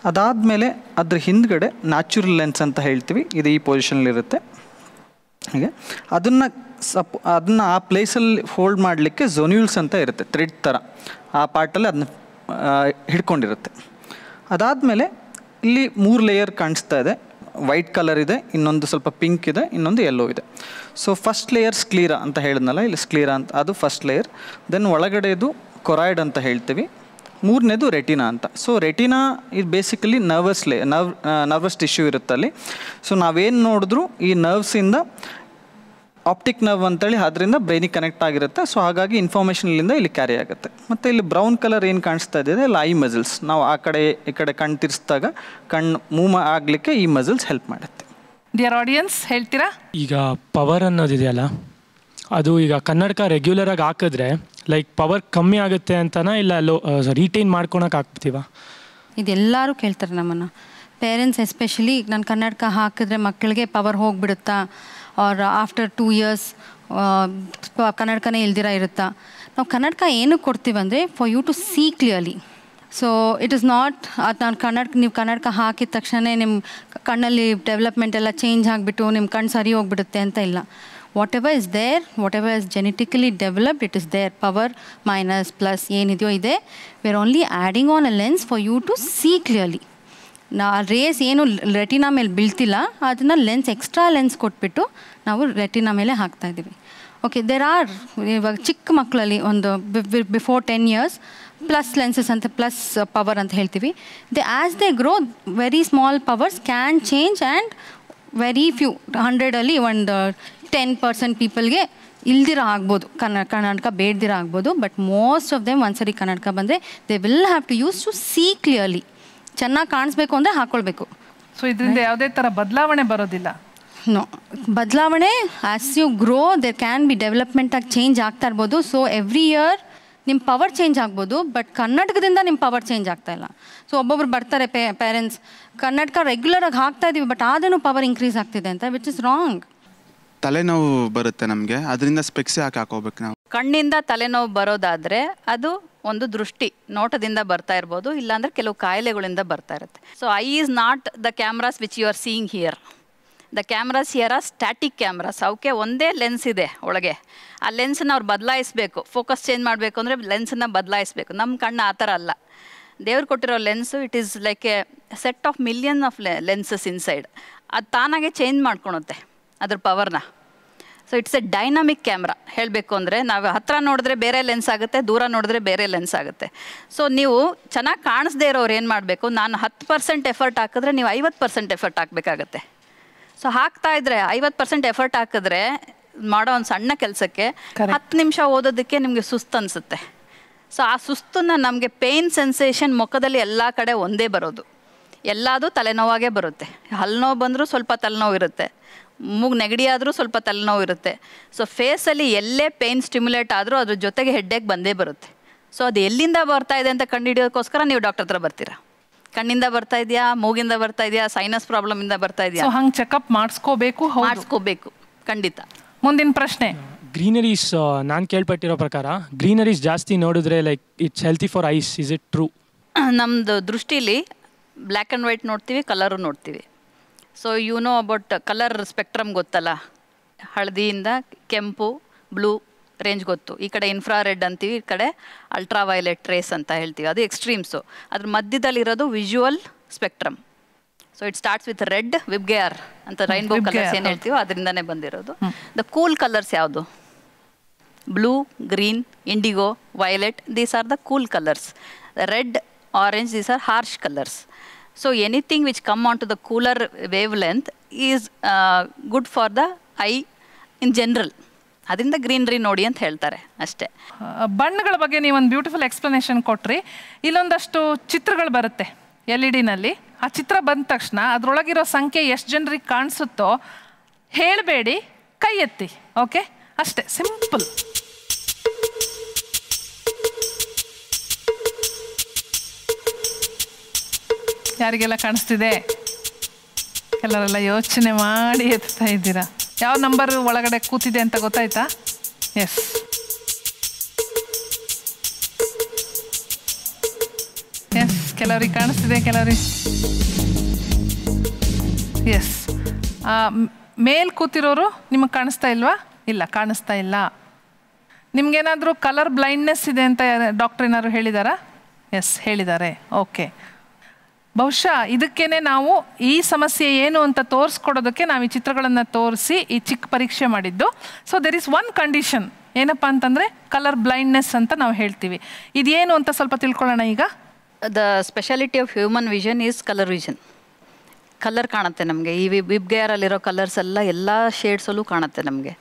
ಅದಾದಮೇಲೆ ಅದ್ರ ಹಿಂದ್ಗಡೆ ನ್ಯಾಚುರಲ್ ಲೆನ್ಸ್ ಅಂತ ಹೇಳ್ತೀವಿ, ಇದು ಈ ಪೊಸಿಷನಲ್ಲಿರುತ್ತೆ. ಹಾಗೆ ಅದನ್ನು ಆ ಪ್ಲೇಸಲ್ಲಿ ಹೋಲ್ಡ್ ಮಾಡಲಿಕ್ಕೆ ಝೊನ್ಯೂಲ್ಸ್ ಅಂತ ಇರುತ್ತೆ, ಥ್ರೆಡ್ ಥರ ಆ ಪಾರ್ಟಲ್ಲಿ ಅದನ್ನ ಹಿಡ್ಕೊಂಡಿರುತ್ತೆ. ಅದಾದಮೇಲೆ ಇಲ್ಲಿ 3 ಲೇಯರ್ ಕಾಣಿಸ್ತಾ ಇದೆ. ವೈಟ್ ಕಲರ್ ಇದೆ, ಇನ್ನೊಂದು ಸ್ವಲ್ಪ ಪಿಂಕ್ ಇದೆ, ಇನ್ನೊಂದು ಯೆಲ್ಲೋ ಇದೆ. ಸೊ ಫಸ್ಟ್ ಲೇಯರ್ ಸ್ಕ್ಲೀರಾ ಅಂತ ಹೇಳಿದ್ನಲ್ಲ, ಇಲ್ಲಿ ಸ್ಕ್ಲೀರಾ ಅಂತ, ಅದು ಫಸ್ಟ್ ಲೇಯರ್. ದೆನ್ ಒಳಗಡೆದು ಕೊರಾಯ್ಡ್ ಅಂತ ಹೇಳ್ತೀವಿ. 3ನೇದು ರೆಟಿನಾ ಅಂತ. ಸೊ ರೆಟಿನಾ ಇದು ಬೇಸಿಕಲಿ ನರ್ವಸ್ ಟಿಶ್ಯೂ ಇರುತ್ತೆ ಅಲ್ಲಿ. ಸೊ ನಾವೇನು ನೋಡಿದ್ರು ಈ ನರ್ವ್ಸಿಂದ ಆಪ್ಟಿಕ್ ನರ್ವ್ ಅಂತೇಳಿ ಅದರಿಂದ ಬ್ರೈನಿಗೆ ಕನೆಕ್ಟ್ ಆಗಿರುತ್ತೆ. ಸೊ ಹಾಗಾಗಿ ಇನ್ಫಾರ್ಮೇಷನ್ ಇಲ್ಲಿಂದ ಇಲ್ಲಿ ಕ್ಯಾರಿ ಆಗುತ್ತೆ. ಮತ್ತು ಇಲ್ಲಿ ಬ್ರೌನ್ ಕಲರ್ ಏನು ಕಾಣಿಸ್ತಾ ಇದೆ ಇಲ್ಲಿ ಐ ಮಸಲ್ಸ್. ನಾವು ಆ ಕಡೆ ಈ ಕಡೆ ಕಣ್ಣು ತಿರ್ಸಿದಾಗ ಕಣ್ಣು ಮೂವ್ ಆಗಲಿಕ್ಕೆ ಈ ಮಸಲ್ಸ್ ಹೆಲ್ಪ್ ಮಾಡುತ್ತೆ. ಡಿಯರ್ ಆಡಿಯನ್ಸ್, ಹೇಳ್ತೀರಾ? ಈಗ ಪವರ್ ಅನ್ನೋದಿದೆಯಲ್ಲ, ಅದು ಈಗ ಕನ್ನಡಕ ರೆಗ್ಯುಲರಾಗಿ ಹಾಕಿದ್ರೆ ಲೈಕ್ ಪವರ್ ಕಮ್ಮಿ ಆಗುತ್ತೆ ಅಂತನಾ, ಇಲ್ಲ ರಿಟೈನ್ ಮಾಡ್ಕೊಳಕ್ಕೆ ಹಾಕ್ತೀವ? ಇದೆಲ್ಲರೂ ಕೇಳ್ತಾರೆ ನಮ್ಮನ್ನು, ಪೇರೆಂಟ್ಸ್ ಎಸ್ಪೆಷಲಿ. ನಾನು ಕನ್ನಡಕ ಹಾಕಿದ್ರೆ ಮಕ್ಕಳಿಗೆ ಪವರ್ ಹೋಗಿಬಿಡುತ್ತಾ, ಆರ್ ಆಫ್ಟರ್ 2 years ಕನ್ನಡಕನೇ ಇಲ್ದಿರ ಇರುತ್ತಾ? ನಾವು ಕನ್ನಡಕ ಏನಕ್ಕೆ ಕೊಡ್ತೀವಂದರೆ for you to see clearly. So it is not ಅದು ನೀವು ಕನ್ನಡಕ ಹಾಕಿದ ತಕ್ಷಣ ನಿಮ್ಮ ಕಣ್ಣಲ್ಲಿ ಡೆವಲಪ್ಮೆಂಟ್ ಎಲ್ಲ ಚೇಂಜ್ ಆಗಿಬಿಟ್ಟು ನಿಮ್ಮ ಕಣ್ಣು ಸರಿ ಹೋಗ್ಬಿಡುತ್ತೆ ಅಂತ ಇಲ್ಲ. whatever is there, whatever is genetically developed, it is there. Power, minus, plus, ಏನಿದೆಯೋ ಇದೆ. we are only adding on a lens for you to see clearly. Rays ಏನು ರೆಟಿನಾ ಮೇಲೆ ಬೀಳ್ತಿಲ್ಲ, ಅದನ್ನು ಎಕ್ಸ್ಟ್ರಾ ಲೆನ್ಸ್ ಕೊಟ್ಬಿಟ್ಟು ನಾವು ರೆಟಿನಾ ಮೇಲೆ ಹಾಕ್ತಾಯಿದ್ದೀವಿ. ಓಕೆ, ಇವಾಗ ಚಿಕ್ಕ ಮಕ್ಕಳಲ್ಲಿ ಒಂದು ಬಿಫೋರ್ 10 years ಪ್ಲಸ್ ಲೆನ್ಸಸ್ ಅಂತ, ಪ್ಲಸ್ ಪವರ್ ಅಂತ ಹೇಳ್ತೀವಿ. As they grow, very small powers can change and very few 100ಅಲ್ಲಿ ಒಂದು 10% ಪೀಪಲ್ಗೆ ಇಲ್ದಿರ ಆಗ್ಬೋದು, ಕನ್ನಡಕ ಬೇಡ್ದಿರ ಆಗ್ಬೋದು. ಬಟ್ ಮೋಸ್ಟ್ ಆಫ್ ದೆಮ್ ಒಂದ್ಸರಿ ಕನ್ನಡಕ ಬಂದರೆ they will have to use to see clearly. ಚೆನ್ನಾಗಿ ಕಾಣಿಸ್ಬೇಕು ಅಂದರೆ ಹಾಕ್ಕೊಳ್ಬೇಕು. ಸೊ ಇದರಿಂದ ಯಾವುದೇ ಥರ ಬದಲಾವಣೆ ಬರೋದಿಲ್ಲ? ನೋ ಬದಲಾವಣೆ, as you grow there can be ಡೆವಲಪ್ಮೆಂಟಾಗಿ ಚೇಂಜ್ ಆಗ್ತಾ ಇರ್ಬೋದು. ಸೊ ಎವ್ರಿ ಇಯರ್ ನಿಮ್ಮ ಪವರ್ ಚೇಂಜ್ ಆಗ್ಬೋದು, ಬಟ್ ಕನ್ನಡಕದಿಂದ ನಿಮ್ಮ ಪವರ್ ಚೇಂಜ್ ಆಗ್ತಾ ಇಲ್ಲ. ಸೊ ಒಬ್ಬೊಬ್ರು ಬರ್ತಾರೆ ಪೇರೆಂಟ್ಸ್, ಕನ್ನಡಕ ರೆಗ್ಯುಲರಾಗಿ ಹಾಕ್ತಾ ಇದ್ದೀವಿ ಬಟ್ ಆದ್ರೂ ಪವರ್ ಇನ್ಕ್ರೀಸ್ ಆಗ್ತಿದೆ ಅಂತ, ವಿಚ್ ಇಸ್ ರಾಂಗ್. ತಲೆನೋವು ಬರುತ್ತೆ ನಮಗೆ, ಅದರಿಂದ ಸ್ಪೆಕ್ಸ್ ಹಾಕೋಬೇಕು ನಾವು. ಕಣ್ಣಿಂದ ತಲೆನೋವು ಬರೋದಾದರೆ ಅದು ಒಂದು ದೃಷ್ಟಿ ನೋಟದಿಂದ ಬರ್ತಾ ಇರ್ಬೋದು, ಇಲ್ಲಾಂದರೆ ಕೆಲವು ಕಾಯಿಲೆಗಳಿಂದ ಬರ್ತಾ ಇರುತ್ತೆ. So eye is not the cameras which you are seeing here. The cameras here are static cameras. ಅವಕ್ಕೆ ಒಂದೇ ಲೆನ್ಸ್ ಇದೆ ಒಳಗೆ. ಆ ಲೆನ್ಸನ್ನ ಅವ್ರು ಬದಲಾಯಿಸಬೇಕು, ಫೋಕಸ್ ಚೇಂಜ್ ಮಾಡಬೇಕು ಅಂದರೆ ಲೆನ್ಸನ್ನು ಬದಲಾಯಿಸಬೇಕು. ನಮ್ಮ ಕಣ್ಣು ಆ ಥರ ಅಲ್ಲ. ದೇವ್ರು ಕೊಟ್ಟಿರೋ lens it is like a set of million of lenses inside. ಅದು ತಾನಾಗೆ ಚೇಂಜ್ ಮಾಡ್ಕೊಳುತ್ತೆ ಅದ್ರ ಪವರ್ನ. So it's a dynamic camera. ಹೇಳಬೇಕು ಅಂದರೆ ನಾವು ಹತ್ತಿರ ನೋಡಿದ್ರೆ ಬೇರೆ ಲೆನ್ಸ್ ಆಗುತ್ತೆ, ದೂರ ನೋಡಿದ್ರೆ ಬೇರೆ ಲೆನ್ಸ್ ಆಗುತ್ತೆ. ಸೊ ನೀವು ಚೆನ್ನಾಗಿ ಕಾಣಿಸ್ದೇ ಇರೋರು ಏನು ಮಾಡಬೇಕು, ನಾನು 10% ಎಫರ್ಟ್ ಹಾಕಿದ್ರೆ ನೀವು 50% ಎಫರ್ಟ್ ಹಾಕಬೇಕಾಗತ್ತೆ. ಸೊ ಹಾಕ್ತಾ ಇದ್ರೆ 50% ಎಫರ್ಟ್ ಹಾಕಿದ್ರೆ ಮಾಡೋ ಒಂದು ಸಣ್ಣ ಕೆಲಸಕ್ಕೆ 10 ನಿಮಿಷ ಓದೋದಕ್ಕೆ ನಿಮಗೆ ಸುಸ್ತು ಅನಿಸುತ್ತೆ. ಸೊ ಆ ಸುಸ್ತನ್ನ ನಮಗೆ ಪೇಯ್ನ್ ಸೆನ್ಸೇಷನ್ ಮುಖದಲ್ಲಿ ಎಲ್ಲ ಕಡೆ ಒಂದೇ ಬರೋದು, ಎಲ್ಲದು ತಲೆನೋವಾಗೇ ಬರುತ್ತೆ. ಹಲ್ನೋವು ಬಂದರೂ ಸ್ವಲ್ಪ ತಲೆನೋವು ಇರುತ್ತೆ, ನೆಗಡಿ ಆದರೂ ಸ್ವಲ್ಪ ತಲೆನೋವು ಇರುತ್ತೆ. ಸೊ ಫೇಸಲ್ಲಿ ಎಲ್ಲೇ ಪೇಯ್ನ್ ಸ್ಟಿಮ್ಯುಲೇಟ್ ಆದರೂ ಅದ್ರ ಜೊತೆಗೆ ಹೆಡ್ಡೇಕ್ ಬಂದೇ ಬರುತ್ತೆ. ಸೊ ಅದು ಎಲ್ಲಿಂದ ಬರ್ತಾ ಇದೆ ಅಂತ ಕಂಡುಹಿಡಿಯೋಕ್ಕೋಸ್ಕರ ನೀವು ಡಾಕ್ಟರ್ ಹತ್ರ ಬರ್ತೀರಾ. ಕಣ್ಣಿಂದ ಬರ್ತಾ ಇದೆಯಾ, ಮೂಗಿಂದ ಬರ್ತಾ ಇದೆಯಾ, ಸೈನಸ್ ಪ್ರಾಬ್ಲಮ್ ಇಂದ ಬರ್ತಾ ಇದೆಯಾ, ಹಂಗೆ ಚೆಕಪ್ ಮಾಡಿಸ್ಕೋಬೇಕು ಖಂಡಿತ. ಮುಂದಿನ ಪ್ರಶ್ನೆ, ಗ್ರೀನರೀಸ್ ನಾನು ಕೇಳ್ಪಟ್ಟಿರೋ ಪ್ರಕಾರ ಗ್ರೀನರೀಸ್ ಜಾಸ್ತಿ ನೋಡಿದ್ರೆ like it's healthy for eyes, is it true? ನಮ್ಮದು ದೃಷ್ಟಿಲಿ ಬ್ಲ್ಯಾಕ್ ಆ್ಯಂಡ್ ವೈಟ್ ನೋಡ್ತೀವಿ, ಕಲರು ನೋಡ್ತೀವಿ. So you know about colour spectrum ಗೊತ್ತಲ್ಲ, ಹಳದಿಯಿಂದ ಕೆಂಪು, ಬ್ಲೂ ರೇಂಜ್ ಗೊತ್ತು. ಈ ಕಡೆ ಇನ್ಫ್ರಾರೆಡ್ ಅಂತೀವಿ, ಈ ಕಡೆ ಅಲ್ಟ್ರಾ ವೈಲೆಟ್ ರೇಸ್ ಅಂತ ಹೇಳ್ತೀವಿ, ಅದು ಎಕ್ಸ್ಟ್ರೀಮ್ಸು. ಅದ್ರ ಮಧ್ಯದಲ್ಲಿರೋದು visual spectrum. So it starts with red, VIBGYOR ಅಂತ ರೈನ್ಬೋ ಕಲರ್ಸ್ ಏನು ಹೇಳ್ತೀವೋ ಅದರಿಂದನೇ ಬಂದಿರೋದು. ದ ಕೂಲ್ ಕಲರ್ಸ್ ಯಾವುದು? Blue, green, indigo, violet, these are the cool colours. Red, orange, these are harsh colors. So anything which come onto the cooler wavelength is good for the eye in general. ಅದರಿಂದ greenery ನೋಡಿ ಅಂತ ಹೇಳ್ತಾರೆ ಅಷ್ಟೇ. ಬಣ್ಣಗಳ ಬಗ್ಗೆ ನೀವೊಂದು beautiful explanation ಕೊಟ್ರಿ. ಇಲ್ಲೊಂದಷ್ಟು ಚಿತ್ರಗಳು ಬರುತ್ತೆ LED-ನಲ್ಲಿ. ಆ ಚಿತ್ರ ಬಂದ ತಕ್ಷಣ ಅದರೊಳಗಿರೋ ಸಂಖ್ಯೆ ಎಷ್ಟು ಜನರಿಗೆ ಕಾಣಿಸುತ್ತೋ ಹೇಳಬೇಡಿ, ಕೈ ಎತ್ತಿ. ಓಕೆ, ಅಷ್ಟೇ, ಸಿಂಪಲ್. ಯಾರಿಗೆಲ್ಲ ಕಾಣಿಸ್ತಿದೆ? ಕೆಲವರೆಲ್ಲ ಯೋಚನೆ ಮಾಡಿ ಎತ್ತಾ ಇದ್ದೀರಾ. ಯಾವ ನಂಬರ್ ಒಳಗಡೆ ಕೂತಿದೆ ಅಂತ ಗೊತ್ತಾಯ್ತಾ? ಎಸ್, ಎಸ್, ಕೆಲವ್ರಿಗೆ ಕಾಣಿಸ್ತಿದೆ, ಕೆಲವ್ರಿಗೆ ಎಸ್. ಮೇಲ್ ಕೂತಿರೋರು ನಿಮಗೆ ಕಾಣಿಸ್ತಾ ಇಲ್ವಾ? ಇಲ್ಲ, ಕಾಣಿಸ್ತಾ ಇಲ್ಲ. ನಿಮ್ಗೇನಾದರೂ ಕಲರ್ ಬ್ಲೈಂಡ್ನೆಸ್ ಇದೆ ಅಂತ ಡಾಕ್ಟರ್ ಏನಾದ್ರು ಹೇಳಿದಾರಾ? ಎಸ್, ಹೇಳಿದ್ದಾರೆ. ಓಕೆ, ಬಹುಶಃ ಇದಕ್ಕೇನೆ ನಾವು ಈ ಸಮಸ್ಯೆ ಏನು ಅಂತ ತೋರಿಸ್ಕೊಡೋದಕ್ಕೆ ನಾವು ಈ ಚಿತ್ರಗಳನ್ನು ತೋರಿಸಿ ಈ ಚಿಕ್ಕ ಪರೀಕ್ಷೆ ಮಾಡಿದ್ದು. So there is one condition, ಏನಪ್ಪ ಅಂತಂದರೆ ಕಲರ್ ಬ್ಲೈಂಡ್ನೆಸ್ ಅಂತ ನಾವು ಹೇಳ್ತೀವಿ. ಇದೇನು ಅಂತ ಸ್ವಲ್ಪ ತಿಳ್ಕೊಳ್ಳೋಣ ಈಗ. The speciality of human vision is colour vision. Colour ಕಾಣುತ್ತೆ ನಮಗೆ. ಈ ವಿಬ್ಗೆಆರಲ್ಲಿರೋ ಕಲರ್ಸ್ ಎಲ್ಲ ಶೇಡ್ಸಲ್ಲೂ ಕಾಣುತ್ತೆ ನಮಗೆ.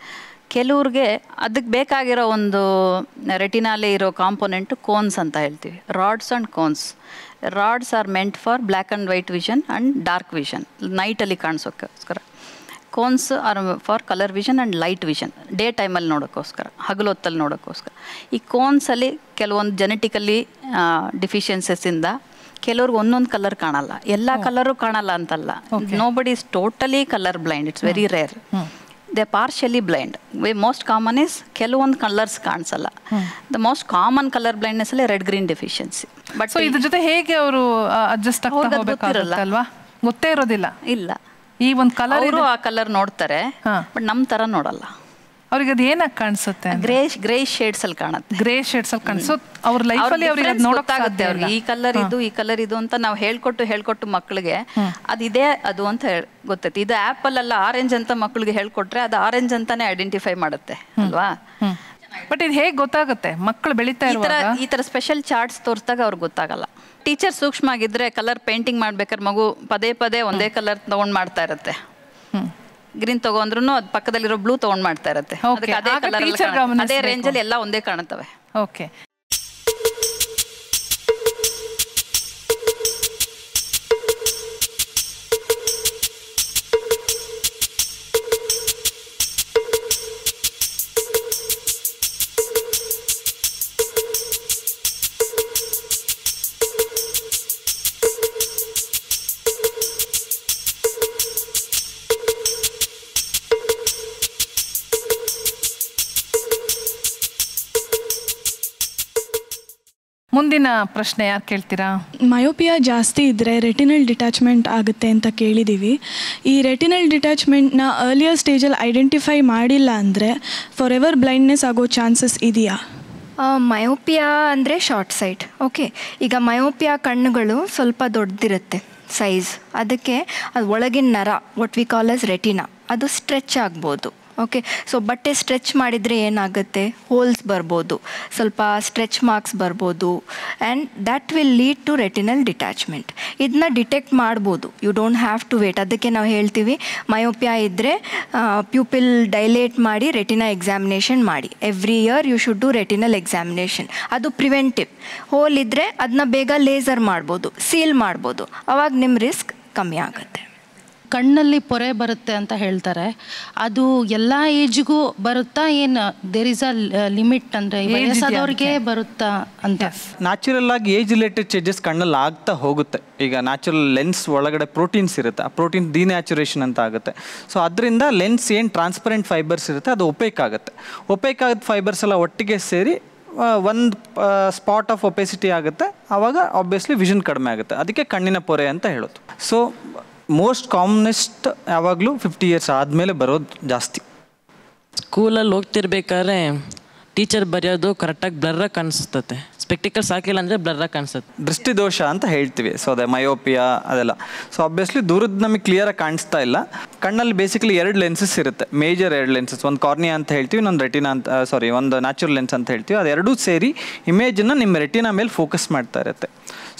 ಕೆಲವ್ರಿಗೆ ಅದಕ್ಕೆ ಬೇಕಾಗಿರೋ ಒಂದು ರೆಟಿನಾಲೇ ಇರೋ ಕಾಂಪೊನೆಂಟು ಕೋನ್ಸ್ ಅಂತ ಹೇಳ್ತೀವಿ, rods and cones. Rods are meant for black and white vision and dark vision, ನೈಟಲ್ಲಿ ಕಾಣಿಸೋಕ್ಕೋಸ್ಕರ. Cones are for colour vision and light vision, day ಟೈಮಲ್ಲಿ ನೋಡೋಕ್ಕೋಸ್ಕರ, ಹಗಲೊತ್ತಲ್ಲಿ ನೋಡೋಕ್ಕೋಸ್ಕರ. ಈ ಕೋನ್ಸಲ್ಲಿ ಕೆಲವೊಂದು ಜೆನೆಟಿಕಲಿ ಡಿಫಿಷಿಯನ್ಸಸ್ಸಿಂದ ಕೆಲವ್ರಿಗೆ ಒಂದೊಂದು ಕಲರ್ ಕಾಣಲ್ಲ, ಎಲ್ಲ ಕಲರು ಕಾಣಲ್ಲ ಅಂತಲ್ಲ. Nobody is totally colour blind, it's very rare. They partially blind. Most common is ಕೆಲವೊಂದು ಕಲರ್ಸ್ ಕಾಣಿಸಲ್ಲ. The most common colour blindness ಅಲ್ಲಿ ರೆಡ್ ಗ್ರೀನ್ ಡೆಫಿಷಿಯನ್ಸಿ. ಬಟ್ ಇದ್ರ ಜೊತೆ ಹೇಗೆ ಅವರು ಅಡ್ಜಸ್ಟ್ ಆಗ್ತಾ ಹೋಗಬೇಕಾಗಿರುತ್ತಲ್ವಾ? ಗೊತ್ತೇ ಇರೋದಿಲ್ಲ. ಇಲ್ಲ, ಈ ಒಂದು ಕಲರ್ ಆ ಕಲರ್ ನೋಡ್ತಾರೆ, ಬಟ್ ನಮ್ಮ ತರ ನೋಡಲ್ಲ. ಅವ್ರಿಗೆ ಅದು ಏನಕ್ಕೆ ಕಾಣಿಸುತ್ತೆ? ಗ್ರೇ ಶೇಡ್ಸ್ ಅಲ್ಲಿ ಕಾಣುತ್ತೆ. ಗ್ರೇ ಶೇಡ್ಸ್ ಅಲ್ಲಿ ಕಾಣಿಸೋ ಅವ್ರ ಲೈಫಲ್ಲಿ ಅವ್ರಿಗೆ ಅದು ನೋಡೋಕ್ಕಾಗುತ್ತೆ. ಅವ್ರಿಗೆ ಈ ಕಲರ್ ಇದು, ಈ ಕಲರ್ ಇದು ಅಂತ ನಾವು ಹೇಳ್ಕೊಟ್ಟು ಮಕ್ಕಳಿಗೆ ಅದಿದೆ ಅದು ಅಂತ ಗೊತ್ತೈತಿ. ಇದು ಆ್ಯಪಲ್ ಅಲ್ಲ ಆರೆಂಜ್ ಅಂತ ಮಕ್ಕಳಿಗೆ ಹೇಳ್ಕೊಟ್ರೆ ಅದು ಆರೆಂಜ್ ಅಂತಾನೆ ಐಡೆಂಟಿಫೈ ಮಾಡುತ್ತೆ ಅಲ್ವಾ? ಬಟ್ ಇದು ಹೇಗೆ ಗೊತ್ತಾಗುತ್ತೆ? ಮಕ್ಕಳು ಬೆಳೀತಾ ಇರುವಾಗ ಈ ತರ ಸ್ಪೆಷಲ್ ಚಾರ್ಟ್ಸ್ ತೋರಿಸಿದಾಗ ಅವ್ರಿಗೆ ಗೊತ್ತಾಗಲ್ಲ. ಟೀಚರ್ ಸೂಕ್ಷ್ಮ ಆಗಿದ್ರೆ ಕಲರ್ ಪೇಂಟಿಂಗ್ ಮಾಡ್ಬೇಕಾದ್ರೆ ಮಗು ಪದೇ ಒಂದೇ ಕಲರ್ ತಗೊಂಡ್ ಮಾಡ್ತಾ ಇರುತ್ತೆ. ಗ್ರೀನ್ ತಗೊಂಡ್ರು ಅದು ಪಕ್ಕದಲ್ಲಿರೋ ಬ್ಲೂ ತಗೊಂಡ್ ಮಾಡ್ತಾ ಇರುತ್ತೆ. ಅದೇ ಕಲರ್, ಅದೇ ರೇಂಜಲ್ಲಿ ಎಲ್ಲ ಒಂದೇ ಕಾಣುತ್ತವೆ. ಓಕೆ, ಮುಂದಿನ ಪ್ರಶ್ನೆ ಯಾರು ಕೇಳ್ತೀರಾ? ಮಯೋಪಿಯಾ ಜಾಸ್ತಿ ಇದ್ದರೆ ರೆಟಿನಲ್ ಡಿಟ್ಯಾಚ್ಮೆಂಟ್ ಆಗುತ್ತೆ ಅಂತ ಕೇಳಿದ್ದೀವಿ. ಈ ರೆಟಿನಲ್ ಡಿಟ್ಯಾಚ್ಮೆಂಟ್ನ ಅರ್ಲಿಯರ್ ಸ್ಟೇಜಲ್ಲಿ ಐಡೆಂಟಿಫೈ ಮಾಡಿಲ್ಲ ಅಂದರೆ ಫಾರ್ ಎವರ್ ಬ್ಲೈಂಡ್ನೆಸ್ ಆಗೋ ಚಾನ್ಸಸ್ ಇದೆಯಾ? ಮಯೋಪಿಯಾ ಅಂದರೆ ಶಾರ್ಟ್ ಸೈಟ್. ಓಕೆ, ಈಗ ಮಯೋಪಿಯಾ ಕಣ್ಣುಗಳು ಸ್ವಲ್ಪ ದೊಡ್ಡದಿರುತ್ತೆ ಸೈಜ್, ಅದಕ್ಕೆ ಅದು ಒಳಗಿನ ನರ what we call as retina ಅದು ಸ್ಟ್ರೆಚ್ ಆಗ್ಬೋದು. ಓಕೆ. ಸೊ ಬಟ್ಟೆ ಸ್ಟ್ರೆಚ್ ಮಾಡಿದರೆ ಏನಾಗುತ್ತೆ, ಹೋಲ್ಸ್ ಬರ್ಬೋದು, ಸ್ವಲ್ಪ ಸ್ಟ್ರೆಚ್ ಮಾರ್ಕ್ಸ್ ಬರ್ಬೋದು, and that will lead to retinal detachment. ಇದನ್ನ ಡಿಟೆಕ್ಟ್ ಮಾಡ್ಬೋದು, you don't have to wait. ಅದಕ್ಕೆ ನಾವು ಹೇಳ್ತೀವಿ ಮಯೋಪಿಯಾ ಇದ್ದರೆ ಪ್ಯೂಪಿಲ್ ಡೈಲೇಟ್ ಮಾಡಿ ರೆಟಿನಾ ಎಕ್ಸಾಮಿನೇಷನ್ ಮಾಡಿ. Every year you should do retinal examination. ಅದು ಪ್ರಿವೆಂಟಿವ್. ಹೋಲ್ ಇದ್ದರೆ ಅದನ್ನ ಬೇಗ ಲೇಸರ್ ಮಾಡ್ಬೋದು, ಸೀಲ್ ಮಾಡ್ಬೋದು, ಅವಾಗ ನಿಮ್ಮ ರಿಸ್ಕ್ ಕಮ್ಮಿ ಆಗುತ್ತೆ. ಕಣ್ಣಲ್ಲಿ ಪೊರೆ ಬರುತ್ತೆ ಅಂತ ಹೇಳ್ತಾರೆ, ಅದು ಎಲ್ಲ ಏಜ್ಗೂ ಬರುತ್ತಾ, ಏನು ದೇರ್ ಇಸ್ ಅ ಲಿಮಿಟ್, ಅಂದರೆ ವಯಸ್ಸಾದವ್ರಿಗೆ ಬರುತ್ತಾ ಅಂತ? ನ್ಯಾಚುರಲ್ ಆಗಿ ಏಜ್ ರಿಲೇಟೆಡ್ ಚೇಂಜಸ್ ಕಣ್ಣಲ್ಲಿ ಆಗ್ತಾ ಹೋಗುತ್ತೆ. ಈಗ ನ್ಯಾಚುರಲ್ ಲೆನ್ಸ್ ಒಳಗಡೆ ಪ್ರೋಟೀನ್ಸ್ ಇರುತ್ತೆ, ಆ ಪ್ರೋಟೀನ್ ಡಿನ್ಯಾಚುರೇಷನ್ ಅಂತ ಆಗುತ್ತೆ. ಸೊ ಅದರಿಂದ ಲೆನ್ಸ್ ಏನು ಟ್ರಾನ್ಸ್ಪರೆಂಟ್ ಫೈಬರ್ಸ್ ಇರುತ್ತೆ ಅದು ಒಪೇಕ್ ಆಗುತ್ತೆ. ಒಪೇಕ್ ಆದ ಫೈಬರ್ಸ್ ಎಲ್ಲ ಒಟ್ಟಿಗೆ ಸೇರಿ ಒಂದು ಸ್ಪಾಟ್ ಆಫ್ ಒಪೆಸಿಟಿ ಆಗುತ್ತೆ, ಆವಾಗ ಆಬ್ವಿಯಸ್ಲಿ ವಿಷನ್ ಕಡಿಮೆ ಆಗುತ್ತೆ. ಅದಕ್ಕೆ ಕಣ್ಣಿನ ಪೊರೆ ಅಂತ ಹೇಳೋದು. ಸೊ ಮೋಸ್ಟ್ ಕಾಮನೆಸ್ಟ್ ಯಾವಾಗಲೂ 50 ಇಯರ್ಸ್ ಆದಮೇಲೆ ಬರೋದು ಜಾಸ್ತಿ. ಸ್ಕೂಲಲ್ಲಿ ಹೋಗ್ತಿರ್ಬೇಕಾದ್ರೆ ಟೀಚರ್ ಬರೆಯೋದು ಕರೆಕ್ಟಾಗಿ ಬ್ಲರ್ರಾಗಿ ಕಾಣಿಸ್ತತೆ, ಸ್ಪೆಕ್ಟಿಕಲ್ಸ್ ಹಾಕಿಲ್ಲ ಅಂದರೆ ಬ್ಲರ್ರಾಗಿ ಕಾಣಿಸುತ್ತೆ. ದೃಷ್ಟಿದೋಷ ಅಂತ ಹೇಳ್ತೀವಿ. ಸೊ ಅದೇ ಮಯೋಪಿಯಾ ಅದೆಲ್ಲ. ಸೊ ಆಬ್ವಿಯಸ್ಲಿ ದೂರದ ನಮಗೆ ಕ್ಲಿಯರಾಗಿ ಕಾಣಿಸ್ತಾ ಇಲ್ಲ. ಕಣ್ಣಲ್ಲಿ ಬೇಸಿಕಲಿ 2 ಲೆನ್ಸಸ್ ಇರುತ್ತೆ, ಮೇಜರ್ 2 ಲೆನ್ಸಸ್. ಒಂದು ಕಾರ್ನಿಯಾ ಅಂತ ಹೇಳ್ತೀವಿ, ಇನ್ನೊಂದು ರೆಟಿನಾ ಅಂತ, ಒಂದು ನ್ಯಾಚುರಲ್ ಲೆನ್ಸ್ ಅಂತ ಹೇಳ್ತೀವಿ. ಅದೆರಡೂ ಸೇರಿ ಇಮೇಜನ್ನು ನಿಮ್ಮ ರೆಟಿನಾ ಮೇಲೆ ಫೋಕಸ್ ಮಾಡ್ತಾ ಇರುತ್ತೆ.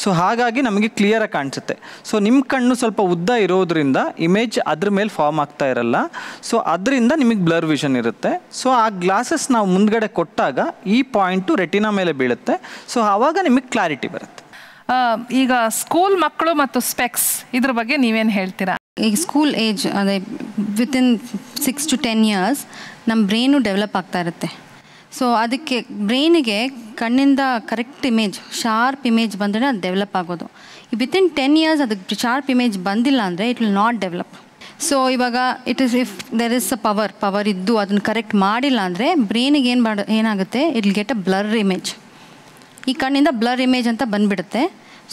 ಸೊ ಹಾಗಾಗಿ ನಮಗೆ ಕ್ಲಿಯರಾಗಿ ಕಾಣಿಸುತ್ತೆ. ಸೊ ನಿಮ್ಮ ಕಣ್ಣು ಸ್ವಲ್ಪ ಉದ್ದ ಇರೋದ್ರಿಂದ ಇಮೇಜ್ ಅದ್ರ ಮೇಲೆ ಫಾರ್ಮ್ ಆಗ್ತಾ ಇರಲ್ಲ. ಸೊ ಅದರಿಂದ ನಿಮಗೆ ಬ್ಲರ್ ವಿಷನ್ ಇರುತ್ತೆ. ಸೊ ಆ ಗ್ಲಾಸಸ್ ನಾವು ಮುಂದ್ಗಡೆ ಕೊಟ್ಟಾಗ ಈ ಪಾಯಿಂಟು ರೆಟಿನಾ ಮೇಲೆ ಬೀಳುತ್ತೆ. ಸೊ ಆವಾಗ ನಿಮಗೆ ಕ್ಲಾರಿಟಿ ಬರುತ್ತೆ. ಈಗ ಸ್ಕೂಲ್ ಮಕ್ಕಳು ಮತ್ತು ಸ್ಪೆಕ್ಸ್ ಇದ್ರ ಬಗ್ಗೆ ನೀವೇನು ಹೇಳ್ತೀರಾ? ಈಗ ಸ್ಕೂಲ್ ಏಜ್ ಅದೇ ವಿತಿನ್ 6 to 10 years ನಮ್ಮ ಬ್ರೈನು ಡೆವಲಪ್ ಆಗ್ತಾ ಇರುತ್ತೆ. ಸೊ ಅದಕ್ಕೆ ಬ್ರೈನಿಗೆ ಕಣ್ಣಿಂದ ಕರೆಕ್ಟ್ ಇಮೇಜ್, ಶಾರ್ಪ್ ಇಮೇಜ್ ಬಂದರೆ ಅದು ಡೆವಲಪ್ ಆಗೋದು. ವಿತಿನ್ 10 years ಅದಕ್ಕೆ ಶಾರ್ಪ್ ಇಮೇಜ್ ಬಂದಿಲ್ಲ ಅಂದರೆ it will not develop. So ಇವಾಗ it is if there is a power ಇದ್ದು ಅದನ್ನು ಕರೆಕ್ಟ್ ಮಾಡಿಲ್ಲ ಅಂದರೆ ಬ್ರೈನಿಗೆ ಏನಾಗುತ್ತೆ, it will get a blur image. ಈ ಕಣ್ಣಿಂದ ಬ್ಲರ್ ಇಮೇಜ್ ಅಂತ ಬಂದುಬಿಡುತ್ತೆ.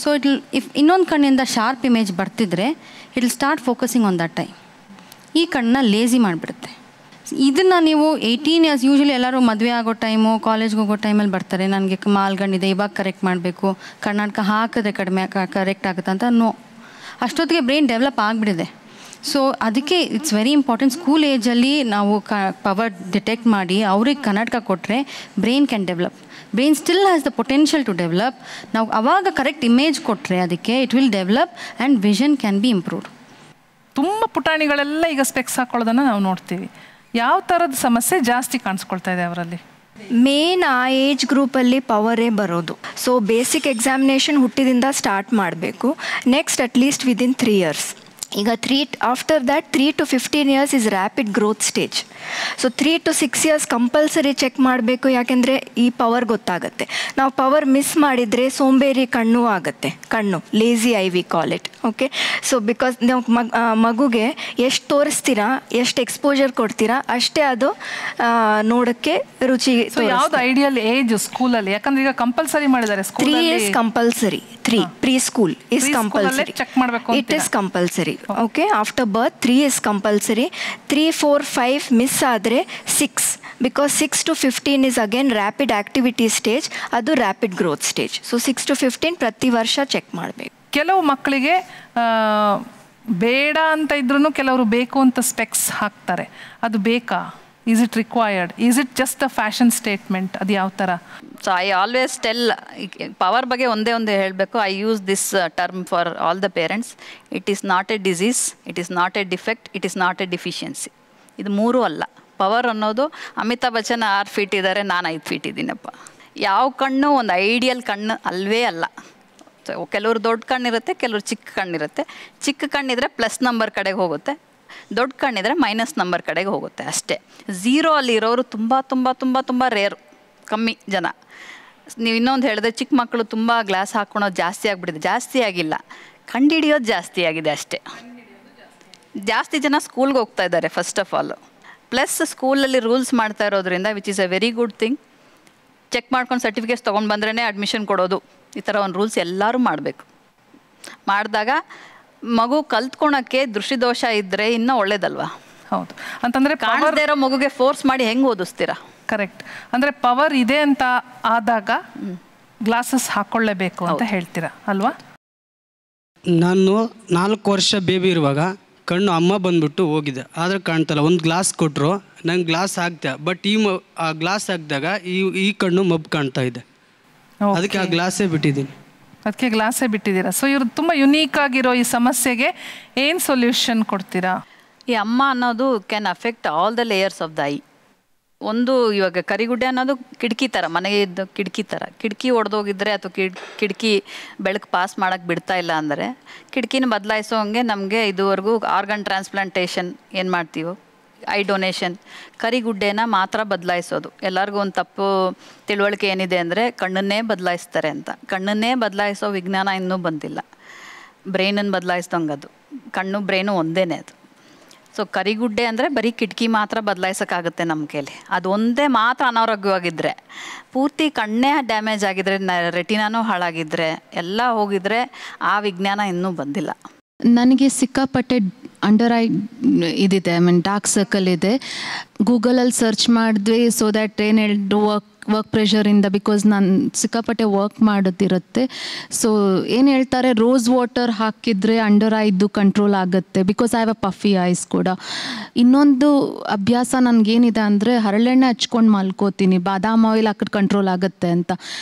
ಸೊ ಇಫ್ ಇನ್ನೊಂದು ಕಣ್ಣಿಂದ ಶಾರ್ಪ್ ಇಮೇಜ್ ಬರ್ತಿದ್ರೆ it will start focusing on that time. ಈ ಕಣ್ಣನ್ನ ಲೇಸಿ ಮಾಡಿಬಿಡುತ್ತೆ. ಇದನ್ನು ನೀವು 18 years ಯೂಶ್ವಲಿ ಎಲ್ಲರೂ ಮದುವೆ ಆಗೋ ಟೈಮು, ಕಾಲೇಜ್ಗೆ ಹೋಗೋ ಟೈಮಲ್ಲಿ ಬರ್ತಾರೆ, ನನಗೆ ಮಾಲ್ಗಣ್ಣಿದೆ ಇವಾಗ ಕರೆಕ್ಟ್ ಮಾಡಬೇಕು, ಕರ್ನಾಟಕ ಹಾಕಿದ್ರೆ ಕಡಿಮೆ ಕರೆಕ್ಟ್ ಆಗುತ್ತೆ ಅಂತ. ಅಷ್ಟೊತ್ತಿಗೆ ಬ್ರೈನ್ ಡೆವಲಪ್ ಆಗಿಬಿಡಿದೆ. ಸೊ ಅದಕ್ಕೆ ಇಟ್ಸ್ ವೆರಿ ಇಂಪಾರ್ಟೆಂಟ್ ಸ್ಕೂಲ್ ಏಜಲ್ಲಿ ನಾವು ಪವರ್ ಡಿಟೆಕ್ಟ್ ಮಾಡಿ ಅವ್ರಿಗೆ ಕನ್ನಡಕ ಕೊಟ್ಟರೆ brain can develop. Brain still has the potential to develop. ನಾವು ಅವಾಗ ಕರೆಕ್ಟ್ ಇಮೇಜ್ ಕೊಟ್ಟರೆ ಅದಕ್ಕೆ it will develop and vision can be improved. ತುಂಬ ಪುಟಾಣಿಗಳೆಲ್ಲ ಈಗ ಸ್ಪೆಕ್ಸ್ ಹಾಕೊಳ್ಳೋದನ್ನು ನಾವು ನೋಡ್ತೀವಿ. ಯಾವ ಥರದ ಸಮಸ್ಯೆ ಜಾಸ್ತಿ ಕಾಣಿಸ್ಕೊಳ್ತಾ ಇದೆ ಅವರಲ್ಲಿ? ಮೇನ್ ಆ ಏಜ್ ಗ್ರೂಪಲ್ಲಿ ಪವರೇ ಬರೋದು. ಸೊ ಬೇಸಿಕ್ ಎಕ್ಸಾಮಿನೇಷನ್ ಹುಟ್ಟಿದಿಂದ ಸ್ಟಾರ್ಟ್ ಮಾಡಬೇಕು. Next at least within 3 years. ಈಗ after that 3 to 15 years is rapid growth stage. So 3 to 6 years compulsory check ಮಾಡಬೇಕು. ಯಾಕೆಂದರೆ ಈ ಪವರ್ ಗೊತ್ತಾಗುತ್ತೆ. ನಾವು ಪವರ್ ಮಿಸ್ ಮಾಡಿದರೆ ಸೋಂಬೇರಿ ಕಣ್ಣು ಆಗುತ್ತೆ, ಕಣ್ಣು lazy I we call it. Okay. So because ನೀವು ಮಗುಗೆ ಎಷ್ಟು ತೋರಿಸ್ತೀರಾ, ಎಷ್ಟು ಎಕ್ಸ್ಪೋಜರ್ ಕೊಡ್ತೀರಾ ಅಷ್ಟೇ ಅದು ನೋಡೋಕ್ಕೆ ರುಚಿ. ಯಾವ್ದು ಐಡಿಯಲ್ ಏಜ್ ಸ್ಕೂಲಲ್ಲಿ? ಯಾಕಂದ್ರೆ ಈಗ ಕಂಪಲ್ಸರಿ ಮಾಡಿದ್ದಾರೆ. 3 is compulsory. 3 preschool is compulsory. Check ಮಾಡಬೇಕು. It is compulsory. Okay. After birth 3 is compulsory. 3, 4, 5 miss ಆದರೆ 6. Because 6 to 15 is again rapid activity stage. ಅದು rapid growth stage. So 6 to 15 ಪ್ರತಿ ವರ್ಷ ಚೆಕ್ ಮಾಡಬೇಕು. ಕೆಲವು ಮಕ್ಕಳಿಗೆ ಬೇಡ ಅಂತ ಇದ್ರೂ ಕೆಲವರು ಬೇಕು ಅಂತ ಸ್ಪೆಕ್ಸ್ ಹಾಕ್ತಾರೆ. ಅದು ಬೇಕಾ? Is it required? Is it just a fashion statement? ಅದು ಯಾವ ಥರ? So I always tell, power ಬಗ್ಗೆ ಒಂದೇ ಹೇಳಬೇಕು. I use this term for all the parents. It is not A disease, it is not A defect, it is not A deficiency. ಇದು ಮೂರೂ ಅಲ್ಲ. Power ಅನ್ನೋದು ಅಮಿತಾಬ್ ಬಚ್ಚನ್ 6 feet ಇದ್ದಾರೆ, ನಾನು 5 feet ಇದ್ದೀನಪ್ಪ. ಯಾವ ಕಣ್ಣು ಒಂದು ಐಡಿಯಲ್ ಕಣ್ಣು ಅಲ್ವೇ ಅಲ್ಲ. ಕೆಲವರು ದೊಡ್ಡ ಕಣ್ಣಿರುತ್ತೆ, ಕೆಲವರು ಚಿಕ್ಕ ಕಣ್ಣಿರುತ್ತೆ. ಚಿಕ್ಕ ಕಣ್ಣಿದ್ರೆ ಪ್ಲಸ್ ನಂಬರ್ ಕಡೆಗೆ ಹೋಗುತ್ತೆ, ದೊಡ್ಡ ಕಣ್ಣಿದ್ರೆ ಮೈನಸ್ ನಂಬರ್ ಕಡೆಗೆ ಹೋಗುತ್ತೆ ಅಷ್ಟೇ. 0 ಅಲ್ಲಿ ಇರೋರು ತುಂಬ ತುಂಬ ತುಂಬ ತುಂಬ ರೇರ್, ಕಮ್ಮಿ ಜನ. ನೀವು ಇನ್ನೊಂದು ಹೇಳಿದ್ರೆ ಚಿಕ್ಕ ಮಕ್ಕಳು ತುಂಬ ಗ್ಲಾಸ್ ಹಾಕ್ಕೊಳೋದು ಜಾಸ್ತಿ ಆಗಿಬಿಟ್ಟಿದೆ. ಜಾಸ್ತಿ ಆಗಿಲ್ಲ, ಕಂಡುಹಿಡಿಯೋದು ಜಾಸ್ತಿ ಆಗಿದೆ ಅಷ್ಟೇ. ಜಾಸ್ತಿ ಜನ ಸ್ಕೂಲ್ಗೆ ಹೋಗ್ತಾ ಇದ್ದಾರೆ ಫಸ್ಟ್ ಆಫ್ ಆಲ್. ಪ್ಲಸ್ ಸ್ಕೂಲಲ್ಲಿ ರೂಲ್ಸ್ ಮಾಡ್ತಾ ಇರೋದ್ರಿಂದ which is a very good thing. Check ಮಾಡ್ಕೊಂಡು ಸರ್ಟಿಫಿಕೇಟ್ಸ್ ತೊಗೊಂಡು ಬಂದ್ರೇ ಅಡ್ಮಿಷನ್ ಕೊಡೋದು, ಈ ಥರ ಒಂದು ರೂಲ್ಸ್ ಎಲ್ಲರೂ ಮಾಡಬೇಕು. ಮಾಡಿದಾಗ ಮಗು ಕಲ್ತ್ಕೊಳಕ್ಕೆ ದೃಷ್ಟಿದೋಷ ಇದ್ದರೆ ಇನ್ನೂ ಒಳ್ಳೇದಲ್ವಾ? ಹೌದು. ಅಂತಂದರೆ ಕಾಣದೇ ಇರೋ ಮಗುಗೆ ಫೋರ್ಸ್ ಮಾಡಿ ಹೆಂಗೆ ಓದಿಸ್ತೀರಾ? ಕರೆಕ್ಟ್. ಅಂದರೆ ಪವರ್ ಇದೆ ಅಂತ ಆದಾಗ ಗ್ಲಾಸಸ್ ಹಾಕ್ಕೊಳ್ಳೇಬೇಕು ಅಂತ ಹೇಳ್ತೀರಾ ಅಲ್ವಾ? ನಾನು 4 ವರ್ಷ ಬೇಬಿ ಇರುವಾಗ ಕಣ್ಣು ಅಮ್ಮ ಬಂದ್ಬಿಟ್ಟು ಹೋಗಿದೆ ಆದರೆ ಕಾಣ್ತಲ್ಲ. ಒಂದು ಗ್ಲಾಸ್ ಕೊಟ್ಟರು, ನಂಗೆ ಗ್ಲಾಸ್ ಹಾಕ್ದೆ, ಬಟ್ ಆ ಗ್ಲಾಸ್ ಹಾಕಿದಾಗ ಈ ಕಣ್ಣು ಮಬ್ಬು ಕಾಣ್ತಾ ಇದೆ. ಅದಕ್ಕೆ ಆ ಗ್ಲಾಸೇ ಬಿಟ್ಟಿದ್ದೀನಿ. ಅದಕ್ಕೆ ಗ್ಲಾಸೇ ಬಿಟ್ಟಿದ್ದೀರಾ. ಸೊ ಇವ್ರು ತುಂಬ ಯುನೀಕ್ ಆಗಿರೋ ಈ ಸಮಸ್ಯೆಗೆ ಏನು ಸೊಲ್ಯೂಷನ್ ಕೊಡ್ತೀರಾ? ಈ ಅಮ್ಮ ಅನ್ನೋದು can affect all the layers of the eye. ಒಂದು ಇವಾಗ ಕರಿಗುಡ್ಡೆ ಅನ್ನೋದು ಕಿಟಕಿ ಥರ, ಮನೆಗೆ ಇದ್ದ ಕಿಟಕಿ ಥರ. ಕಿಟಕಿ ಒಡೆದೋಗಿದ್ರೆ ಅಥವಾ ಕಿಟಕಿ ಬೆಳಕು ಪಾಸ್ ಮಾಡೋಕ್ಕೆ ಬಿಡ್ತಾ ಇಲ್ಲ ಅಂದರೆ ಕಿಟಕಿನ ಬದಲಾಯಿಸೋ ಹಂಗೆ ನಮಗೆ ಇದುವರೆಗೂ ಆರ್ಗನ್ ಟ್ರಾನ್ಸ್ಪ್ಲಾಂಟೇಷನ್ ಏನು ಮಾಡ್ತೀವೋ, ಐ ಡೊನೇಷನ್, ಕರಿಗುಡ್ಡೆನ ಮಾತ್ರ ಬದಲಾಯಿಸೋದು. ಎಲ್ಲರಿಗೂ ಒಂದು ತಪ್ಪು ತಿಳುವಳಿಕೆ ಏನಿದೆ ಅಂದರೆ ಕಣ್ಣನ್ನೇ ಬದಲಾಯಿಸ್ತಾರೆ ಅಂತ. ಕಣ್ಣನ್ನೇ ಬದಲಾಯಿಸೋ ವಿಜ್ಞಾನ ಇನ್ನೂ ಬಂದಿಲ್ಲ. ಬ್ರೈನನ್ನು ಬದಲಾಯಿಸ್ದಂಗೆ ಅದು. ಕಣ್ಣು ಬ್ರೈನು ಒಂದೇ ಅದು. ಸೊ ಕರಿಗುಡ್ಡೆ ಅಂದರೆ ಬರೀ ಕಿಟಕಿ ಮಾತ್ರ ಬದಲಾಯಿಸೋಕ್ಕಾಗುತ್ತೆ ನಮ್ಮ ಕೈಲಿ. ಅದು ಒಂದೇ ಮಾತ್ರ ಅನಾರೋಗ್ಯವಾಗಿದ್ದರೆ, ಪೂರ್ತಿ ಕಣ್ಣೇ ಡ್ಯಾಮೇಜ್ ಆಗಿದ್ರೆ, ರೆಟಿನಾನೂ ಹಾಳಾಗಿದ್ದರೆ, ಎಲ್ಲ ಹೋಗಿದ್ರೆ ಆ ವಿಜ್ಞಾನ ಇನ್ನೂ ಬಂದಿಲ್ಲ. ನನಗೆ ಸಿಕ್ಕಾಪಟ್ಟೆ ಅಂಡರ್ ಐ ಇದಿದೆ, ಐ ಮೀನ್ ಡಾರ್ಕ್ ಸರ್ಕಲ್ ಇದೆ. ಗೂಗಲಲ್ಲಿ ಸರ್ಚ್ ಮಾಡಿದ್ವಿ, ಸೊ ದ್ಯಾಟ್ ಏನು ಹೇಳಿದ್ರು ವರ್ಕ್ ಪ್ರೆಷರಿಂದ, ಬಿಕಾಸ್ ನಾನು ಸಿಕ್ಕಾಪಟ್ಟೆ ವರ್ಕ್ ಮಾಡೋದಿರುತ್ತೆ. ಸೊ ಏನು ಹೇಳ್ತಾರೆ, ರೋಸ್ ವಾಟರ್ ಹಾಕಿದರೆ ಅಂಡರ್ ಐದು ಕಂಟ್ರೋಲ್ ಆಗುತ್ತೆ, because I have a puffy eyes ಕೂಡ. ಇನ್ನೊಂದು ಅಭ್ಯಾಸ ನನಗೇನಿದೆ ಅಂದರೆ ಹರಳೆಣ್ಣೆ ಹಚ್ಕೊಂಡು ಮಲ್ಕೋತೀನಿ, ಬಾದಾಮ್ ಆಯಿಲ್ ಹಾಕಿದ್ರೆ ಕಂಟ್ರೋಲ್ ಆಗುತ್ತೆ ಅಂತ.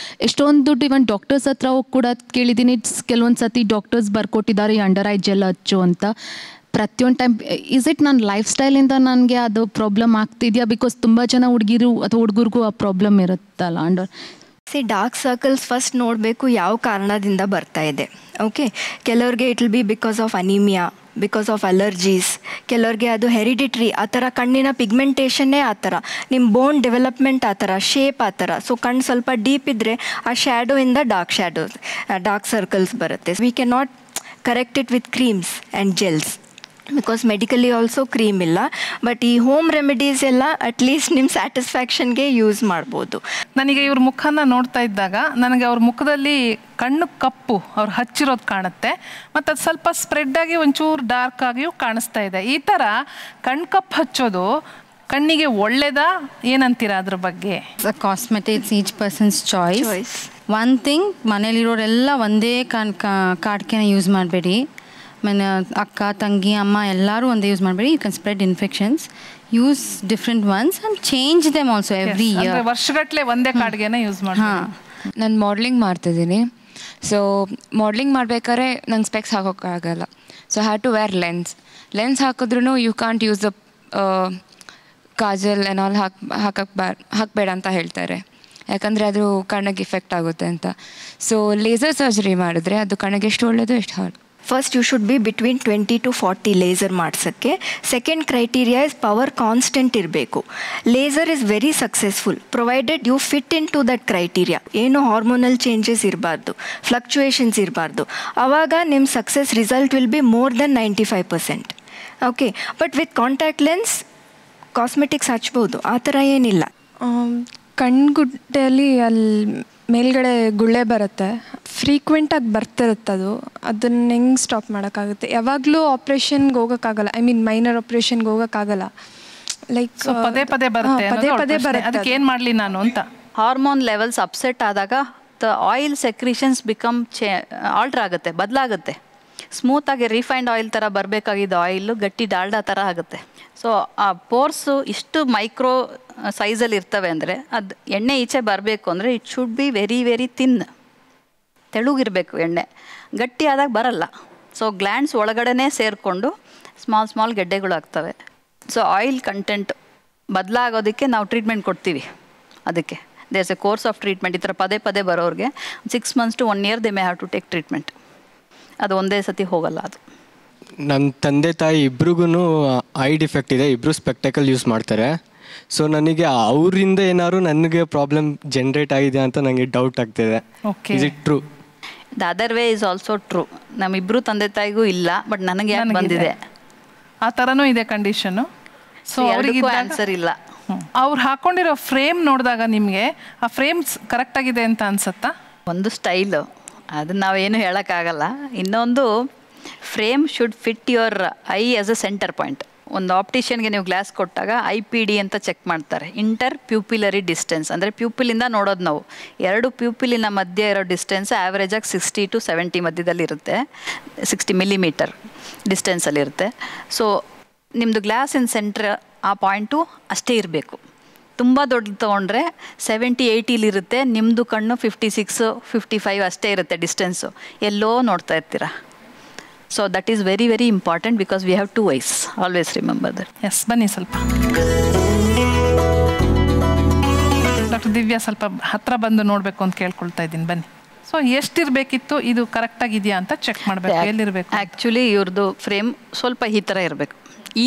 ಎಷ್ಟೊಂದು ದುಡ್ಡು ಇವನ್ ಡಾಕ್ಟರ್ಸ್ ಹತ್ರ ಹೋಗಿ ಕೂಡ ಕೇಳಿದ್ದೀನಿ. ಕೆಲವೊಂದು ಸತಿ ಡಾಕ್ಟರ್ಸ್ ಬರ್ಕೊಟ್ಟಿದ್ದಾರೆ ಈ ಅಂಡರ್ ಐ ಜೆಲ್ ಹಚ್ಚು ಅಂತ. ಪ್ರತಿಯೊಂದು ಟೈಮ್ ಇಸ್ ಇಟ್ ನನ್ನ ಲೈಫ್ ಸ್ಟೈಲಿಂದ ನನಗೆ ಅದು ಪ್ರಾಬ್ಲಮ್ ಆಗ್ತಿದೆಯಾ? ಬಿಕಾಸ್ ತುಂಬ ಜನ ಹುಡುಗಿರು ಅಥವಾ ಹುಡುಗರಿಗೂ ಆ ಪ್ರಾಬ್ಲಮ್ ಇರುತ್ತಲ್ಲ ಅಂಡರ್. ಡಾರ್ಕ್ ಸರ್ಕಲ್ಸ್ ಫಸ್ಟ್ ನೋಡಬೇಕು ಯಾವ ಕಾರಣದಿಂದ ಬರ್ತಾ ಇದೆ. ಓಕೆ, ಕೆಲವ್ರಿಗೆ it will be because of anaemia, because of allergies, ಕೆಲವ್ರಿಗೆ ಅದು ಹೆರಿಡಿಟ್ರಿ, ಆ ಥರ ಕಣ್ಣಿನ ಪಿಗ್ಮೆಂಟೇಷನ್ನೇ ಆ ಥರ, ನಿಮ್ಮ ಬೋನ್ ಡೆವಲಪ್ಮೆಂಟ್ ಆ ಥರ, ಶೇಪ್ ಆ ಥರ. ಸೊ ಕಣ್ಣು ಸ್ವಲ್ಪ ಡೀಪ್ ಇದ್ದರೆ ಆ ಶ್ಯಾಡೋಯಿಂದ ಡಾರ್ಕ್ ಸರ್ಕಲ್ಸ್ ಬರುತ್ತೆ. We can not correct it with creams and ಜೆಲ್ಸ್, because medically also cream ಇಲ್ಲ. ಬಟ್ ಈ ಹೋಮ್ ರೆಮಿಡೀಸ್ ಎಲ್ಲ ಅಟ್ಲೀಸ್ಟ್ ನಿಮ್ಮ ಸ್ಯಾಟಿಸ್ಫ್ಯಾಕ್ಷನ್ಗೆ ಯೂಸ್ ಮಾಡ್ಬೋದು. ನನಗೆ ಇವ್ರ ಮುಖನ ನೋಡ್ತಾ ಇದ್ದಾಗ ನನಗೆ ಅವ್ರ ಮುಖದಲ್ಲಿ ಕಣ್ಣು ಕಪ್ಪು ಅವ್ರು ಹಚ್ಚಿರೋದು ಕಾಣುತ್ತೆ, ಮತ್ತು ಅದು ಸ್ವಲ್ಪ ಸ್ಪ್ರೆಡ್ಡಾಗಿ ಒಂಚೂರು ಡಾರ್ಕ್ ಆಗಿಯೂ ಕಾಣಿಸ್ತಾ ಇದೆ. ಈ ಥರ ಕಣ್ಣು ಕಪ್ಪು ಹಚ್ಚೋದು ಕಣ್ಣಿಗೆ ಒಳ್ಳೇದಾ, ಏನಂತೀರಾ ಅದ್ರ ಬಗ್ಗೆ? Cosmetics each persons choice. One thing, ಮನೇಲಿರೋರೆಲ್ಲ ಒಂದೇ ಕಾಡ್ಕೆನ ಯೂಸ್ ಮಾಡಬೇಡಿ. ಮನೆ ಅಕ್ಕ ತಂಗಿ ಅಮ್ಮ ಎಲ್ಲರೂ ಒಂದೇ ಯೂಸ್ ಮಾಡಬೇಡಿ. You can spread infections. Use different ones and change them also every year. ವರ್ಷಗಟ್ಟಲೆ ಒಂದೇ ಕಾಡ್ಗೆನ ಯೂಸ್ ಮಾಡಿ. ನಾನು ಮಾಡ್ಲಿಂಗ್ ಮಾಡ್ತಿದ್ದೀನಿ. ಸೊ ಮಾಡ್ಲಿಂಗ್ ಮಾಡ್ಬೇಕಾದ್ರೆ ನಂಗೆ ಸ್ಪೆಕ್ಸ್ ಹಾಕೋಕ್ಕಾಗಲ್ಲ. So have to wear lens ಹಾಕಿದ್ರೂ you can't use the kajal and all ಹಾಕಬೇಡ ಅಂತ ಹೇಳ್ತಾರೆ, ಯಾಕಂದರೆ ಅದು ಕಣ್ಣಿಗೆ ಇಫೆಕ್ಟ್ ಆಗುತ್ತೆ ಅಂತ. ಸೊ ಲೇಸರ್ ಸರ್ಜರಿ ಮಾಡಿದ್ರೆ ಅದು ಕಣ್ಣಿಗೆ ಎಷ್ಟು ಒಳ್ಳೆಯದು ಎಷ್ಟು ಹಾಳು. First you should be between 20 to 40 laser ಮಾಡ್ಸೋಕ್ಕೆ. Second criteria is power constant ಇರಬೇಕು. Laser is very successful provided you fit into that criteria. ಏನು ಹಾರ್ಮೋನಲ್ ಚೇಂಜಸ್ ಇರಬಾರ್ದು, ಫ್ಲಕ್ಚುಯೇಷನ್ಸ್ ಇರಬಾರ್ದು. ಆವಾಗ ನಿಮ್ಮ success result will be more than 95%. Okay, but with contact lens cosmetics ಹಚ್ಬೋದು, ಆ ಥರ ಏನಿಲ್ಲ. ಕಣ್ಗುಡ್ಡೆಯಲ್ಲಿ ಅಲ್ಲಿ ಮೇಲ್ಗಡೆ ಗುಳ್ಳೆ ಬರುತ್ತೆ, ಫ್ರೀಕ್ವೆಂಟಾಗಿ ಬರ್ತಿರುತ್ತದು. ಅದನ್ನ ಹೆಂಗೆ ಸ್ಟಾಪ್ ಮಾಡೋಕ್ಕಾಗುತ್ತೆ? ಯಾವಾಗಲೂ ಆಪ್ರೇಷನ್ಗೆ ಹೋಗೋಕ್ಕಾಗಲ್ಲ, ಐ ಮೀನ್ ಮೈನರ್ ಆಪ್ರೇಷನ್ಗೆ ಹೋಗೋಕ್ಕಾಗಲ್ಲ. ಲೈಕ್ ಪದೇ ಪದೇ ಬರುತ್ತೆ, ಅದಕ್ಕೆ ಏನು ಮಾಡಲಿ ನಾನು ಅಂತ. ಹಾರ್ಮೋನ್ ಲೆವೆಲ್ಸ್ ಅಪ್ಸೆಟ್ ಆದಾಗ the oil secretions become alter ಆಗುತ್ತೆ, ಬದಲಾಗುತ್ತೆ. ಸ್ಮೂತಾಗಿ ರಿಫೈನ್ಡ್ ಆಯಿಲ್ ಥರ ಬರಬೇಕಾಗಿದ್ದ ಆಯಿಲು ಗಟ್ಟಿ ಡಾಲ್ಡಾ ಥರ ಆಗುತ್ತೆ. ಸೊ ಆ ಪೋರ್ಸು ಇಷ್ಟು ಮೈಕ್ರೋ ಸೈಜಲ್ಲಿ ಇರ್ತವೆ ಅಂದರೆ ಅದು ಎಣ್ಣೆ ಈಚೆ ಬರಬೇಕು ಅಂದರೆ it should be very very ತಿನ್, ತೆಳುಗಿರಬೇಕು ಎಣ್ಣೆ. ಗಟ್ಟಿ ಆದಾಗ ಬರಲ್ಲ. ಸೊ ಗ್ಲ್ಯಾಂಡ್ಸ್ ಒಳಗಡೆನೇ ಸೇರಿಕೊಂಡು ಸ್ಮಾಲ್ ಗೆಡ್ಡೆಗಳು ಆಗ್ತವೆ. ಸೊ ಆಯಿಲ್ ಕಂಟೆಂಟ್ ಬದಲಾಗೋದಕ್ಕೆ ನಾವು ಟ್ರೀಟ್ಮೆಂಟ್ ಕೊಡ್ತೀವಿ. ಅದಕ್ಕೆ there's a course of treatment. ಈ ಥರ ಪದೇ ಪದೇ ಬರೋರಿಗೆ 6 months to 1 year they may have to take treatment. ಅದು ಒಂದೇ ಸತಿ ಹೋಗಲ್ಲ. ಅದು ನಮ್ಮ ತಂದೆ ತಾಯಿ ಇಬ್ರಿಗೂ ಐ ಡಿಫೆಕ್ಟ್ ಇದೆ, ಇಬ್ಬರು ಸ್ಪೆಕ್ಟಕಲ್ ಯೂಸ್ ಮಾಡ್ತಾರೆ. ಸೊ ನನಗೆ ಅವರಿಂದ ಏನಾದ್ರು ನನಗೆ ಪ್ರಾಬ್ಲಮ್ ಜನ್ರೇಟ್ ಆಗಿದೆ ಅಂತ ನನಗೆ ಡೌಟ್ ಆಗ್ತಿದೆ. Is it true? The other way is also true. ನಮ್ಮಿಬ್ರು ತಂದೆ ತಾಯಿಗೂ ಇಲ್ಲ, ಬಟ್ ನನಗೆ ಯಾಕೆ ಬಂದಿದೆ ಆ ಥರನೂ ಇದೆ ಕಂಡೀಷನು. ಸೊ ಅವ್ರಿಗೆ ಆನ್ಸರ್ ಇಲ್ಲ. ಅವ್ರು ಹಾಕೊಂಡಿರೋ ಫ್ರೇಮ್ ನೋಡಿದಾಗ ನಿಮಗೆ ಆ ಫ್ರೇಮ್ಸ್ ಕರೆಕ್ಟಾಗಿದೆ ಅಂತ ಅನ್ಸುತ್ತಾ? ಒಂದು ಸ್ಟೈಲು, ಅದನ್ನ ನಾವೇನು ಹೇಳೋಕ್ಕಾಗಲ್ಲ. ಇನ್ನೊಂದು frame should fit your I as a centre point. ಒಂದು ಆಪ್ಟಿಷಿಯನ್ಗೆ ನೀವು ಗ್ಲಾಸ್ ಕೊಟ್ಟಾಗ IPD ಅಂತ ಚೆಕ್ ಮಾಡ್ತಾರೆ, ಇಂಟರ್ ಪ್ಯೂಪಿಲರಿ ಡಿಸ್ಟೆನ್ಸ್. ಅಂದರೆ ಪ್ಯೂಪಿಲಿಂದ ನೋಡೋದು ನಾವು, ಎರಡು ಪ್ಯೂಪಿಲಿನ ಮಧ್ಯೆ ಇರೋ ಡಿಸ್ಟೆನ್ಸ್ ಆ್ಯಾವ್ರೇಜಾಗಿ 60 to 70 ಮಧ್ಯದಲ್ಲಿರುತ್ತೆ, 60 millimeter ಡಿಸ್ಟೆನ್ಸಲ್ಲಿರುತ್ತೆ. ಸೊ ನಿಮ್ಮದು ಗ್ಲಾಸಿನ ಸೆಂಟ್ರ್ ಆ ಪಾಯಿಂಟು ಅಷ್ಟೇ ಇರಬೇಕು. ತುಂಬ ದೊಡ್ಡದು ತೊಗೊಂಡ್ರೆ 70-80 ನಿಮ್ಮದು ಕಣ್ಣು 56-55 ಅಷ್ಟೇ ಇರುತ್ತೆ ಡಿಸ್ಟೆನ್ಸು, ಎಲ್ಲೋ ನೋಡ್ತಾ ಇರ್ತೀರ. So that is very very important because we have 2 eyes. Always remember that. Yes, ಬನ್ನಿ ಸ್ವಲ್ಪ ಡಾಕ್ಟರ್ ದಿವ್ಯಾ, ಸ್ವಲ್ಪ ಹತ್ರ ಬಂದು ನೋಡಬೇಕು ಅಂತ ಕೇಳ್ಕೊಳ್ತಾ ಇದ್ದೀನಿ, ಬನ್ನಿ. ಸೊ ಎಷ್ಟಿರಬೇಕಿತ್ತು, ಇದು ಕರೆಕ್ಟಾಗಿದೆಯಾ ಅಂತ ಚೆಕ್ ಮಾಡಬೇಕು, ಎಲ್ಲಿರಬೇಕು? ಆ್ಯಕ್ಚುಲಿ ಇವ್ರದ್ದು ಫ್ರೇಮ್ ಸ್ವಲ್ಪ ಈ ಥರ ಇರಬೇಕು.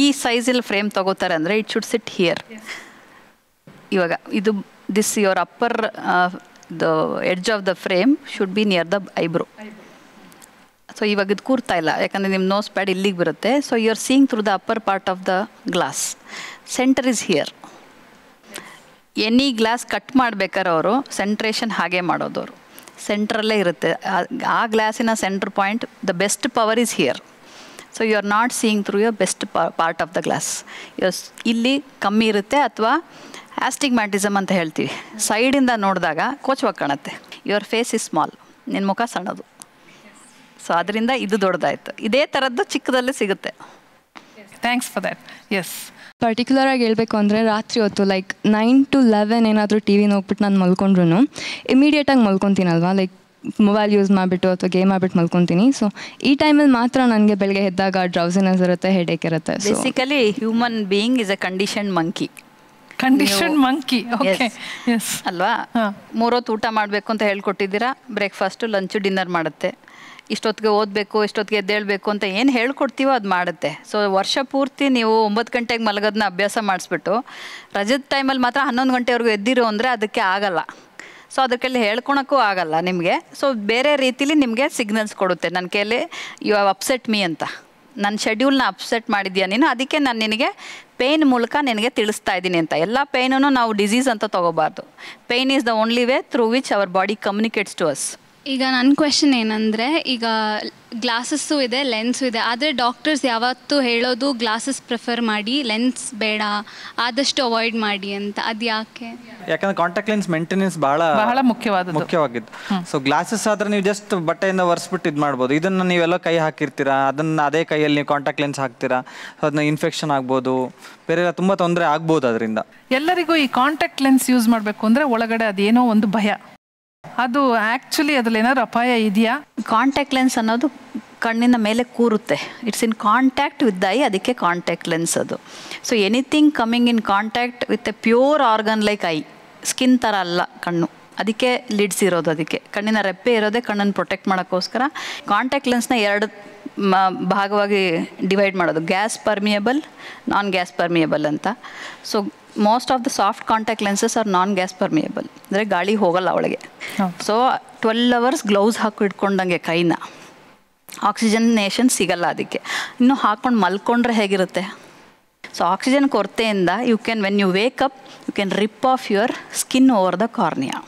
ಈ ಸೈಜಲ್ಲಿ ಫ್ರೇಮ್ ತಗೋತಾರೆ ಅಂದರೆ ಇಟ್ ಶುಡ್ ಸಿಟ್ ಹಿಯರ್. ಇವಾಗ ಇದು this your upper the edge of the frame should be near the eyebrow. So ಇವಾಗ ಇದು ಕೂರ್ತಾ ಇಲ್ಲ, ಯಾಕಂದರೆ ನಿಮ್ಮ ನೋಸ್ ಪ್ಯಾಡ್ ಇಲ್ಲಿಗೆ ಬರುತ್ತೆ. So you are seeing through the upper part of the glass. Centre is here. Any glass cut ಮಾಡ್ಬೇಕಾದ್ರೆ ಅವರು centration ಹಾಗೆ ಮಾಡೋದವರು, ಸೆಂಟ್ರಲ್ಲೇ ಇರುತ್ತೆ. ಆ ಗ್ಲಾಸಿನ centre point, the best power is here. So you are not seeing through your best part of the glass. ಇಲ್ಲಿ ಕಮ್ಮಿ ಇರುತ್ತೆ, ಅಥವಾ ಆಸ್ಟಿಗ್ಮ್ಯಾಟಿಸಮ್ ಅಂತ ಹೇಳ್ತೀವಿ. ಸೈಡಿಂದ ನೋಡಿದಾಗ ಕೋಚವಾಗಿ ಕಾಣುತ್ತೆ. ಯುವರ್ ಫೇಸ್ ಇಸ್ ಸ್ಮಾಲ್, ನಿನ್ನ ಮುಖ ಸಣ್ಣದು. ಸೊ ಅದರಿಂದ ಇದು ದೊಡ್ಡದಾಯಿತು. ಇದೇ ಥರದ್ದು ಚಿಕ್ಕದಲ್ಲೇ ಸಿಗುತ್ತೆ. Thanks for that. Yes, particular ಆಗಿ ಹೇಳಬೇಕು ಅಂದರೆ ರಾತ್ರಿ ಹೊತ್ತು ಲೈಕ್ 9 to 11 ಏನಾದರೂ ಟಿ ವಿ ನೋಡ್ಬಿಟ್ಟು ನಾನು ಮಲ್ಕೊಂಡ್ರು ಇಮಿಡಿಯೇಟಾಗಿ ಮಲ್ಕೊತೀನಲ್ವಾ, ಲೈಕ್ ಮೊಬೈಲ್ ಯೂಸ್ ಮಾಡಿಬಿಟ್ಟು ಅಥವಾ ಗೇಮ್ ಮಾಡಿಬಿಟ್ಟು ಮಲ್ಕೊತೀನಿ. ಸೊ ಈ ಟೈಮಲ್ಲಿ ಮಾತ್ರ ನನಗೆ ಬೆಳಗ್ಗೆ ಎದ್ದಾಗ ಡ್ರೌಸಿನೆಸ್ ಇರುತ್ತೆ, ಹೆಡೇಕ್ ಇರುತ್ತೆ. Basically human being is A condition monkey. ಅಲ್ವಾ? 3 ಹೊತ್ತು ಊಟ ಮಾಡಬೇಕು ಅಂತ ಹೇಳ್ಕೊಟ್ಟಿದ್ದೀರಾ, ಬ್ರೇಕ್ಫಾಸ್ಟು, ಲಂಚು, ಡಿನ್ನರ್ ಮಾಡುತ್ತೆ. ಇಷ್ಟೊತ್ತಿಗೆ ಓದಬೇಕು, ಇಷ್ಟೊತ್ತಿಗೆ ಎದ್ದೇಳಬೇಕು ಅಂತ ಏನು ಹೇಳ್ಕೊಡ್ತೀವೋ ಅದು ಮಾಡುತ್ತೆ. ಸೊ ವರ್ಷ ಪೂರ್ತಿ ನೀವು 9 ಗಂಟೆಗೆ ಮಲಗೋದನ್ನ ಅಭ್ಯಾಸ ಮಾಡಿಸ್ಬಿಟ್ಟು ರಜದ ಟೈಮಲ್ಲಿ ಮಾತ್ರ 11 ಗಂಟೆವರೆಗೂ ಎದ್ದಿರೋ ಅಂದರೆ ಅದಕ್ಕೆ ಆಗಲ್ಲ. ಸೊ ಅದಕ್ಕೆಲ್ಲಿ ಹೇಳ್ಕೊಳಕ್ಕೂ ಆಗಲ್ಲ ನಿಮಗೆ. ಸೊ ಬೇರೆ ರೀತಿಲಿ ನಿಮಗೆ ಸಿಗ್ನಲ್ಸ್ ಕೊಡುತ್ತೆ, ನನ್ನ ಕೈಯಲ್ಲಿ ಯು ಹ್ಯಾವ್ ಅಪ್ಸೆಟ್ ಮೀ ಅಂತ, ನನ್ನ ಶೆಡ್ಯೂಲ್ನ ಅಪ್ಸೆಟ್ ಮಾಡಿದ್ಯಾ ನೀನು, ಅದಕ್ಕೆ ನಾನು ನಿನಗೆ ಪೇಯ್ನ್ ಮೂಲಕ ನಿನಗೆ ತಿಳಿಸ್ತಾ ಇದ್ದೀನಿ ಅಂತ. ಎಲ್ಲ ಪೇಯ್ನೂ ನಾವು ಡಿಸೀಸ್ ಅಂತ ತೊಗೋಬಾರ್ದು. Pain is the only way through which our body communicates to us. ಈಗ ನನ್ನ ಕ್ವೆಶನ್ ಏನಂದರೆ, ಈಗ ಗ್ಲಾಸಸ್ಸು ಇದೆ, ಲೆನ್ಸು ಇದೆ, ಆದರೆ ಡಾಕ್ಟರ್ಸ್ ಯಾವತ್ತೂ ಹೇಳೋದು ಗ್ಲಾಸಸ್ ಪ್ರಿಫರ್ ಮಾಡಿ, ಲೆನ್ಸ್ ಬೇಡ, ಆದಷ್ಟು ಅವಾಯ್ಡ್ ಮಾಡಿ ಅಂತ. ಅದು ಯಾಕೆ? ಯಾಕಂದ್ರೆ ಕಾಂಟ್ಯಾಕ್ಟ್ ಲೆನ್ಸ್ ಮೇಂಟೆನೆನ್ಸ್ ಬಹಳ ಮುಖ್ಯವಾಗಿದ್ದು. ಸೊ ಗ್ಲಾಸಸ್ ಆದ್ರೆ ನೀವು ಜಸ್ಟ್ ಬಟ್ಟೆಯಿಂದ ಒರೆಸ್ಬಿಟ್ಟು ಇದು ಮಾಡ್ಬೋದು. ಇದನ್ನ ನೀವೆಲ್ಲ ಕೈ ಹಾಕಿರ್ತೀರಾ, ಅದನ್ನ ಅದೇ ಕೈಯಲ್ಲಿ ನೀವು ಕಾಂಟ್ಯಾಕ್ಟ್ ಲೆನ್ಸ್ ಹಾಕ್ತೀರಾ, ಅದನ್ನ ಇನ್ಫೆಕ್ಷನ್ ಆಗ್ಬೋದು, ಬೇರೆ ತುಂಬ ತೊಂದರೆ ಆಗ್ಬೋದು ಅದರಿಂದ. ಎಲ್ಲರಿಗೂ ಈ ಕಾಂಟ್ಯಾಕ್ಟ್ ಲೆನ್ಸ್ ಯೂಸ್ ಮಾಡಬೇಕು ಅಂದರೆ ಒಳಗಡೆ ಅದೇನೋ ಒಂದು ಭಯ. ಅದು ಆ್ಯಕ್ಚುಲಿ ಅದ್ರಲ್ಲಿ ಏನಾದ್ರು ಅಪಾಯ ಇದೆಯಾ? ಕಾಂಟ್ಯಾಕ್ಟ್ ಲೆನ್ಸ್ ಅನ್ನೋದು ಕಣ್ಣಿನ ಮೇಲೆ ಕೂರುತ್ತೆ. It's in contact with the eye, ಅದಕ್ಕೆ ಕಾಂಟ್ಯಾಕ್ಟ್ ಲೆನ್ಸ್ ಅದು. So anything coming in contact with a pure organ like eye, skin ಥರ ಅಲ್ಲ ಕಣ್ಣು, ಅದಕ್ಕೆ ಲಿಡ್ಸ್ ಇರೋದು. ಅದಕ್ಕೆ ಕಣ್ಣಿನ ರೆಪ್ಪೆ ಇರೋದೇ ಕಣ್ಣನ್ನು ಪ್ರೊಟೆಕ್ಟ್ ಮಾಡೋಕ್ಕೋಸ್ಕರ. ಕಾಂಟ್ಯಾಕ್ಟ್ ಲೆನ್ಸ್ನ 2 ಭಾಗವಾಗಿ ಡಿವೈಡ್ ಮಾಡೋದು, gas permeable, non gas permeable ಅಂತ. So most of the soft contact lenses are non gas permeable, ಅಂದರೆ ಗಾಳಿ ಹೋಗಲ್ಲ ಒಳಗೆ. ಸೊ 12 hours ಗ್ಲೌಸ್ ಹಾಕಿ ಇಟ್ಕೊಂಡಂಗೆ ಕೈನ, ಆಕ್ಸಿಜನೇಷನ್ ಸಿಗಲ್ಲ ಅದಕ್ಕೆ. ಇನ್ನು ಹಾಕ್ಕೊಂಡು ಮಲ್ಕೊಂಡ್ರೆ ಹೇಗಿರುತ್ತೆ? ಸೊ ಆಕ್ಸಿಜನ್ ಕೊರತೆಯಿಂದ you can, when you wake up, you can rip off your skin over the cornea.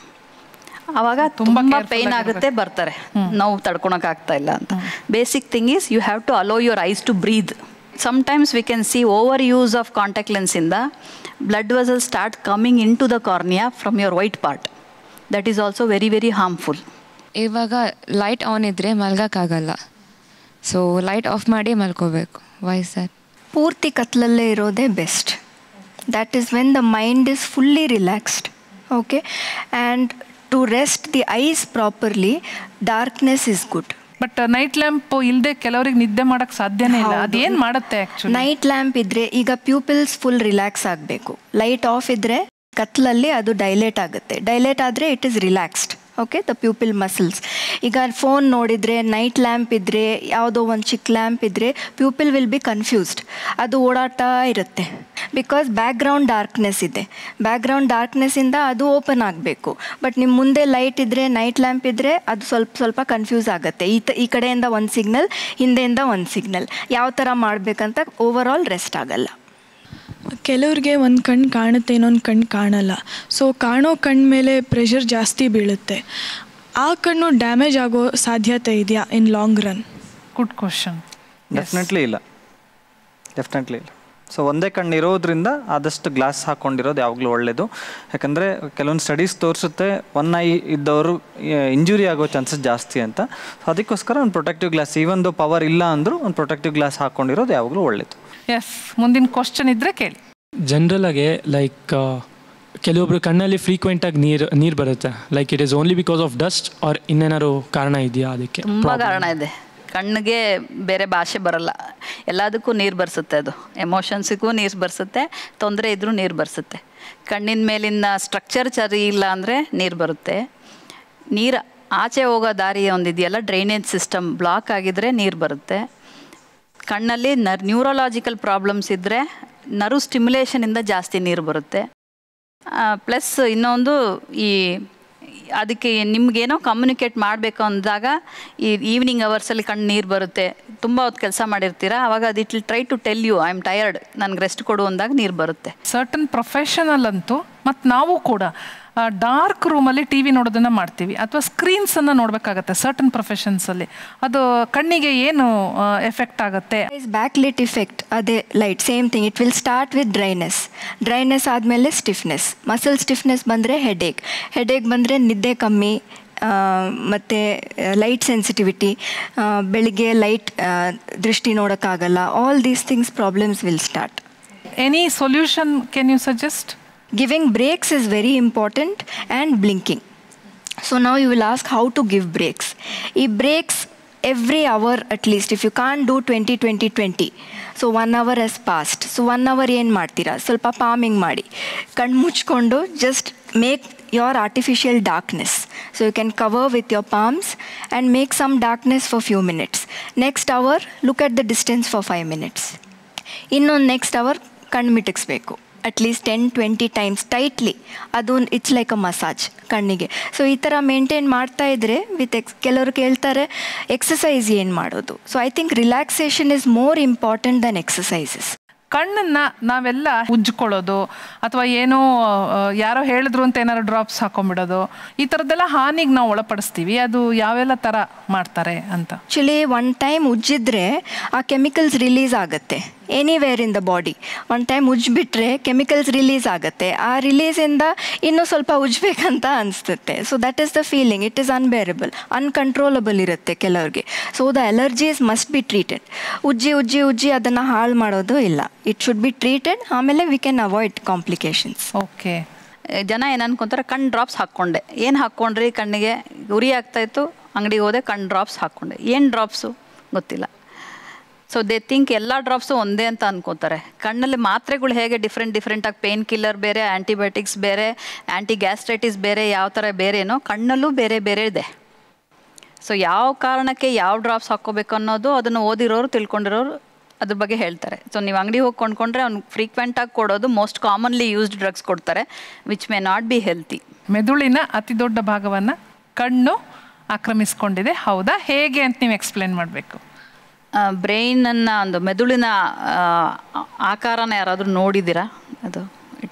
ಆವಾಗ ತುಂಬ ಪೇಯ್ನ್ ಆಗುತ್ತೆ, ಬರ್ತಾರೆ, ನೋವು ತಡ್ಕೊಳಕ್ಕಾಗ್ತಾ ಇಲ್ಲ ಅಂತ. Basic thing is you have to allow your eyes to breathe. Sometimes we can see overuse of contact lens in the blood vessels start coming into the cornea from your white part. That is also very very harmful. ಇವಾಗ light on ಇದ್ದರೆ ಮಲ್ಗೋಕ್ಕಾಗಲ್ಲ, so light off ಮಾಡಿ ಮಲ್ಕೋಬೇಕು. Y sir? ಪೂರ್ತಿ ಕತ್ಲಲ್ಲೇ ಇರೋದೇ best. That is when the mind is fully relaxed. Okay, and to rest the eyes properly, darkness is good. But night lamp ಇಲ್ಲದೆ ಕೆಲವರಿಗೆ ನಿದ್ದೆ ಮಾಡೋಕ್ಕೆ ಸಾಧ್ಯನೇ ಇಲ್ಲ. ಅದೇನು ಮಾಡುತ್ತೆ ಆ್ಯಕ್ಚುಲಿ? ನೈಟ್ ಲ್ಯಾಂಪ್ ಇದ್ದರೆ ಈಗ ಪ್ಯೂಪಿಲ್ಸ್ ಫುಲ್ ರಿಲ್ಯಾಕ್ಸ್ ಆಗಬೇಕು. ಲೈಟ್ ಆಫ್ ಇದ್ದರೆ ಕತ್ಲಲ್ಲಿ ಅದು ಡೈಲೇಟ್ ಆಗುತ್ತೆ. ಡೈಲೇಟ್ ಆದರೆ it is relaxed. Okay, the pupil muscles. ಈಗ ಫೋನ್ ನೋಡಿದರೆ, ನೈಟ್ ಲ್ಯಾಂಪ್ ಇದ್ದರೆ, ಯಾವುದೋ ಒಂದು ಚಿಕ್ಕ ಲ್ಯಾಂಪ್ ಇದ್ದರೆ ಪ್ಯೂಪಿಲ್ ವಿಲ್ ಬಿ ಕನ್ಫ್ಯೂಸ್ಡ್. ಅದು ಓಡಾಟ ಇರುತ್ತೆ, ಬಿಕಾಸ್ ಬ್ಯಾಕ್ಗ್ರೌಂಡ್ ಡಾರ್ಕ್ನೆಸ್ ಇದೆ. ಬ್ಯಾಕ್ಗ್ರೌಂಡ್ ಡಾರ್ಕ್ನೆಸ್ಸಿಂದ ಅದು ಓಪನ್ ಆಗಬೇಕು. ಬಟ್ ನಿಮ್ಮ ಮುಂದೆ ಲೈಟ್ ಇದ್ದರೆ, ನೈಟ್ ಲ್ಯಾಂಪ್ ಇದ್ದರೆ ಅದು ಸ್ವಲ್ಪ ಕನ್ಫ್ಯೂಸ್ ಆಗುತ್ತೆ. ಈ ಕಡೆಯಿಂದ ಒಂದು ಸಿಗ್ನಲ್, ಹಿಂದೆಯಿಂದ ಒಂದು ಸಿಗ್ನಲ್, ಯಾವ ಥರ ಮಾಡಬೇಕಂತ ಓವರ್ ಆಲ್ ರೆಸ್ಟ್ ಆಗಲ್ಲ. ಕೆಲವ್ರಿಗೆ ಒಂದು ಕಣ್ಣು ಕಾಣುತ್ತೆ, ಇನ್ನೊಂದು ಕಣ್ಣು ಕಾಣಲ್ಲ. ಸೊ ಕಾಣೋ ಕಣ್ಣು ಮೇಲೆ ಪ್ರೆಷರ್ ಜಾಸ್ತಿ ಬೀಳುತ್ತೆ. ಆ ಕಣ್ಣು ಡ್ಯಾಮೇಜ್ ಆಗೋ ಸಾಧ್ಯತೆ ಇದೆಯಾ ಇನ್ long run? Good question. Definitely ಇಲ್ಲ. ಸೊ ಒಂದೇ ಕಣ್ಣು ಇರೋದ್ರಿಂದ ಆದಷ್ಟು ಗ್ಲಾಸ್ ಹಾಕ್ಕೊಂಡಿರೋದು ಯಾವಾಗಲೂ ಒಳ್ಳೆಯದು. ಯಾಕಂದರೆ ಕೆಲವೊಂದು ಸ್ಟಡೀಸ್ ತೋರಿಸುತ್ತೆ ಒನ್ ಐ ಇದ್ದವರು ಇಂಜುರಿ ಆಗೋ ಚಾನ್ಸಸ್ ಜಾಸ್ತಿ ಅಂತ. ಸೊ ಅದಕ್ಕೋಸ್ಕರ ಒಂದು protective glass, even though power ಇಲ್ಲ ಅಂದರೂ ಒಂದು ಪ್ರೊಟೆಕ್ಟಿವ್ ಗ್ಲಾಸ್ ಹಾಕ್ಕೊಂಡಿರೋದು ಯಾವಾಗಲೂ ಒಳ್ಳೆಯದು. ಎಸ್, ಮುಂದಿನ ಕ್ವಶನ್ ಇದ್ದರೆ ಕೇಳಿ. ಜನರಲಾಗೆ ಲೈಕ್ ಕೆಲವೊಬ್ರು ಕಣ್ಣಲ್ಲಿ ಫ್ರೀಕ್ವೆಂಟಾಗಿ ನೀರು ಬರುತ್ತೆ. Like it is only because of dust or ಇನ್ನೇನಾದ್ರು ಕಾರಣ ಇದೆಯಾ? ಅದಕ್ಕೆ ತುಂಬ ಕಾರಣ ಇದೆ. ಕಣ್ಣಿಗೆ ಬೇರೆ ಭಾಷೆ ಬರಲ್ಲ, ಎಲ್ಲದಕ್ಕೂ ನೀರು ಬರ್ಸುತ್ತೆ. ಅದು ಎಮೋಷನ್ಸಿಗೂ ನೀರು ಬರ್ಸುತ್ತೆ, ತೊಂದರೆ ಇದ್ರೂ ನೀರು ಬರ್ಸುತ್ತೆ. ಕಣ್ಣಿನ ಮೇಲಿನ ಸ್ಟ್ರಕ್ಚರ್ ಸರಿ ಇಲ್ಲ ಅಂದರೆ ನೀರು ಬರುತ್ತೆ. ನೀರು ಆಚೆ ಹೋಗೋ ದಾರಿ ಒಂದಿದೆಯಲ್ಲ, ಡ್ರೈನೇಜ್ ಸಿಸ್ಟಮ್ ಬ್ಲಾಕ್ ಆಗಿದ್ರೆ ನೀರು ಬರುತ್ತೆ. ಕಣ್ಣಲ್ಲಿ ನ್ಯೂರಲಾಜಿಕಲ್ ಪ್ರಾಬ್ಲಮ್ಸ್ ಇದ್ದರೆ ನರ್ವ್ ಸ್ಟಿಮ್ಯುಲೇಷನಿಂದ ಜಾಸ್ತಿ ನೀರು ಬರುತ್ತೆ. ಪ್ಲಸ್ ಇನ್ನೊಂದು ಅದಕ್ಕೆ ನಿಮಗೇನೋ ಕಮ್ಯುನಿಕೇಟ್ ಮಾಡಬೇಕು ಅಂದಾಗ ಈ ಈವ್ನಿಂಗ್ ಅವರ್ಸಲ್ಲಿ ಕಣ್ಣು ನೀರು ಬರುತ್ತೆ, ತುಂಬ ಹೊತ್ತು ಕೆಲಸ ಮಾಡಿರ್ತೀರ, ಆವಾಗ ಅದು it will try to tell you I am tired, ನನಗೆ ರೆಸ್ಟ್ ಕೊಡು ಅಂದಾಗ ನೀರು ಬರುತ್ತೆ. ಸರ್ಟನ್ ಪ್ರೊಫೆಷನಲ್ ಅಂತೂ ಮತ್ತು ನಾವು ಕೂಡ ಡಾರ್ಕ್ ರೂಮಲ್ಲಿ ಟಿ ವಿ ನೋಡೋದನ್ನು ಮಾಡ್ತೀವಿ ಅಥವಾ ಸ್ಕ್ರೀನ್ಸನ್ನು ನೋಡಬೇಕಾಗತ್ತೆ ಸರ್ಟನ್ ಪ್ರೊಫೆಷನ್ಸಲ್ಲಿ. ಅದು ಕಣ್ಣಿಗೆ ಏನು ಎಫೆಕ್ಟ್ ಆಗುತ್ತೆ? ಬ್ಯಾಕ್ ಲಿಟ್ ಇಫೆಕ್ಟ್, ಅದೇ light same thing. It will start with dryness ಆದಮೇಲೆ ಸ್ಟಿಫ್ನೆಸ್, ಮಸಲ್ ಸ್ಟಿಫ್ನೆಸ್ ಬಂದರೆ ಹೆಡೇಕ್ ಬಂದರೆ ನಿದ್ದೆ ಕಮ್ಮಿ, ಮತ್ತು ಲೈಟ್ ಸೆನ್ಸಿಟಿವಿಟಿ, ಬೆಳಿಗ್ಗೆ ಲೈಟ್ ದೃಷ್ಟಿ ನೋಡೋಕ್ಕಾಗಲ್ಲ. All these things problems will start. Any solution can you suggest? Giving breaks is very important, and blinking. So now you will ask how to give breaks. Breaks every hour at least. If you can't do 20-20-20, so 1 hour has passed. So 1 hour ಏನು ಮಾಡ್ತೀರಾ, ಸ್ವಲ್ಪ ಪಾಮಿಂಗ್ ಮಾಡಿ, ಕಣ್ಣು ಮುಚ್ಕೊಂಡು just make your artificial darkness. So you can cover with your palms and make some darkness for few minutes. Next hour look at the distance for 5 minutes. ಇನ್ನೊಂದು next hour ಕಣ್ಣು ಮಿಟಕ್ಸ್ಬೇಕು at least 10-20 times tightly. ಅದು it's like a massage ಕಣ್ಣಿಗೆ. So ಈ ಥರ maintain ಮಾಡ್ತಾ ಇದ್ದರೆ ಕೆಲವರು ಕೇಳ್ತಾರೆ ಎಕ್ಸಸೈಸ್ ಏನು ಮಾಡೋದು. So I think relaxation is more important than exercises. ಕಣ್ಣನ್ನು ನಾವೆಲ್ಲ ಉಜ್ಜಿಕೊಳ್ಳೋದು ಅಥವಾ ಏನೋ ಯಾರೋ ಹೇಳಿದ್ರು ಅಂತ ಏನಾದ್ರು ಡ್ರಾಪ್ಸ್ ಹಾಕೊಂಡ್ಬಿಡೋದು, ಈ ಥರದ್ದೆಲ್ಲ ಹಾನಿಗೆ ನಾವು ಒಳಪಡಿಸ್ತೀವಿ. ಅದು ಯಾವೆಲ್ಲ ಥರ ಮಾಡ್ತಾರೆ ಅಂತ? ಆ್ಯಕ್ಚುಲಿ ಒನ್ ಟೈಮ್ ಉಜ್ಜಿದ್ರೆ ಆ ಕೆಮಿಕಲ್ಸ್ ರಿಲೀಸ್ ಆಗುತ್ತೆ anywhere in the body. One time ಉಜ್ಜಿಬಿಟ್ರೆ ಕೆಮಿಕಲ್ಸ್ ರಿಲೀಸ್ ಆಗುತ್ತೆ. ಆ ರಿಲೀಸಿಂದ ಇನ್ನೂ ಸ್ವಲ್ಪ ಉಜ್ಬೇಕಂತ ಅನಿಸುತ್ತೆ. So that is the feeling. It is unbearable, uncontrollable ಇರುತ್ತೆ ಕೆಲವ್ರಿಗೆ. So the allergies must be treated. ಉಜ್ಜಿ ಅದನ್ನು ಹಾಳು ಮಾಡೋದು ಇಲ್ಲ. It should be treated. ಆಮೇಲೆ we can avoid complications. Okay. ಜನ ಏನು ಅನ್ಕೊಂತಾರೆ, ಕಣ್ಣು ಡ್ರಾಪ್ಸ್ ಹಾಕ್ಕೊಂಡೆ. ಏನು ಹಾಕ್ಕೊಂಡ್ರಿ, ಕಣ್ಣಿಗೆ ಉರಿ ಆಗ್ತಾಯಿತ್ತು, ಅಂಗಡಿಗೆ ಹೋದೆ, ಕಣ್ಣು ಡ್ರಾಪ್ಸ್ ಹಾಕ್ಕೊಂಡೆ. ಏನು ಡ್ರಾಪ್ಸು ಗೊತ್ತಿಲ್ಲ. ಸೊ ದೇ ಥಿಂಕ್ ಎಲ್ಲ ಡ್ರಾಪ್ಸು ಒಂದೇ ಅಂತ ಅನ್ಕೋತಾರೆ. ಕಣ್ಣಲ್ಲಿ ಮಾತ್ರೆಗಳು ಹೇಗೆ ಡಿಫ್ರೆಂಟಾಗಿ ಪೇನ್ ಕಿಲ್ಲರ್ ಬೇರೆ, ಆ್ಯಂಟಿಬಯೋಟಿಕ್ಸ್ ಬೇರೆ, ಆ್ಯಂಟಿ ಗ್ಯಾಸ್ಟ್ರೈಟಿಸ್ ಬೇರೆ, ಯಾವ ಥರ ಬೇರೆನೋ ಕಣ್ಣಲ್ಲೂ ಬೇರೆ ಇದೆ. ಸೊ ಯಾವ ಕಾರಣಕ್ಕೆ ಯಾವ ಡ್ರಾಪ್ಸ್ ಹಾಕ್ಕೋಬೇಕು ಅನ್ನೋದು ಅದನ್ನು ಓದಿರೋರು ತಿಳ್ಕೊಂಡಿರೋರು ಅದ್ರ ಬಗ್ಗೆ ಹೇಳ್ತಾರೆ. ಸೊ ನೀವು ಅಂಗಡಿ ಹೋಗಿ ಕೊಂಡ್ಕೊಂಡ್ರೆ ಅವ್ನು ಫ್ರೀಕ್ವೆಂಟಾಗಿ ಕೊಡೋದು ಮೋಸ್ಟ್ ಕಾಮನ್ಲಿ ಯೂಸ್ಡ್ ಡ್ರಗ್ಸ್ ಕೊಡ್ತಾರೆ, which may not be healthy. ಮೆದುಳಿನ ಅತಿ ದೊಡ್ಡ ಭಾಗವನ್ನು ಕಣ್ಣು ಆಕ್ರಮಿಸ್ಕೊಂಡಿದೆ, ಹೌದಾ? ಹೇಗೆ ಅಂತ ನೀವು ಎಕ್ಸ್ಪ್ಲೇನ್ ಮಾಡಬೇಕು. ಬ್ರೈನನ್ನು ಒಂದು ಮೆದುಳಿನ ಆಕಾರನ ಯಾರಾದರೂ ನೋಡಿದ್ದೀರಾ? ಅದು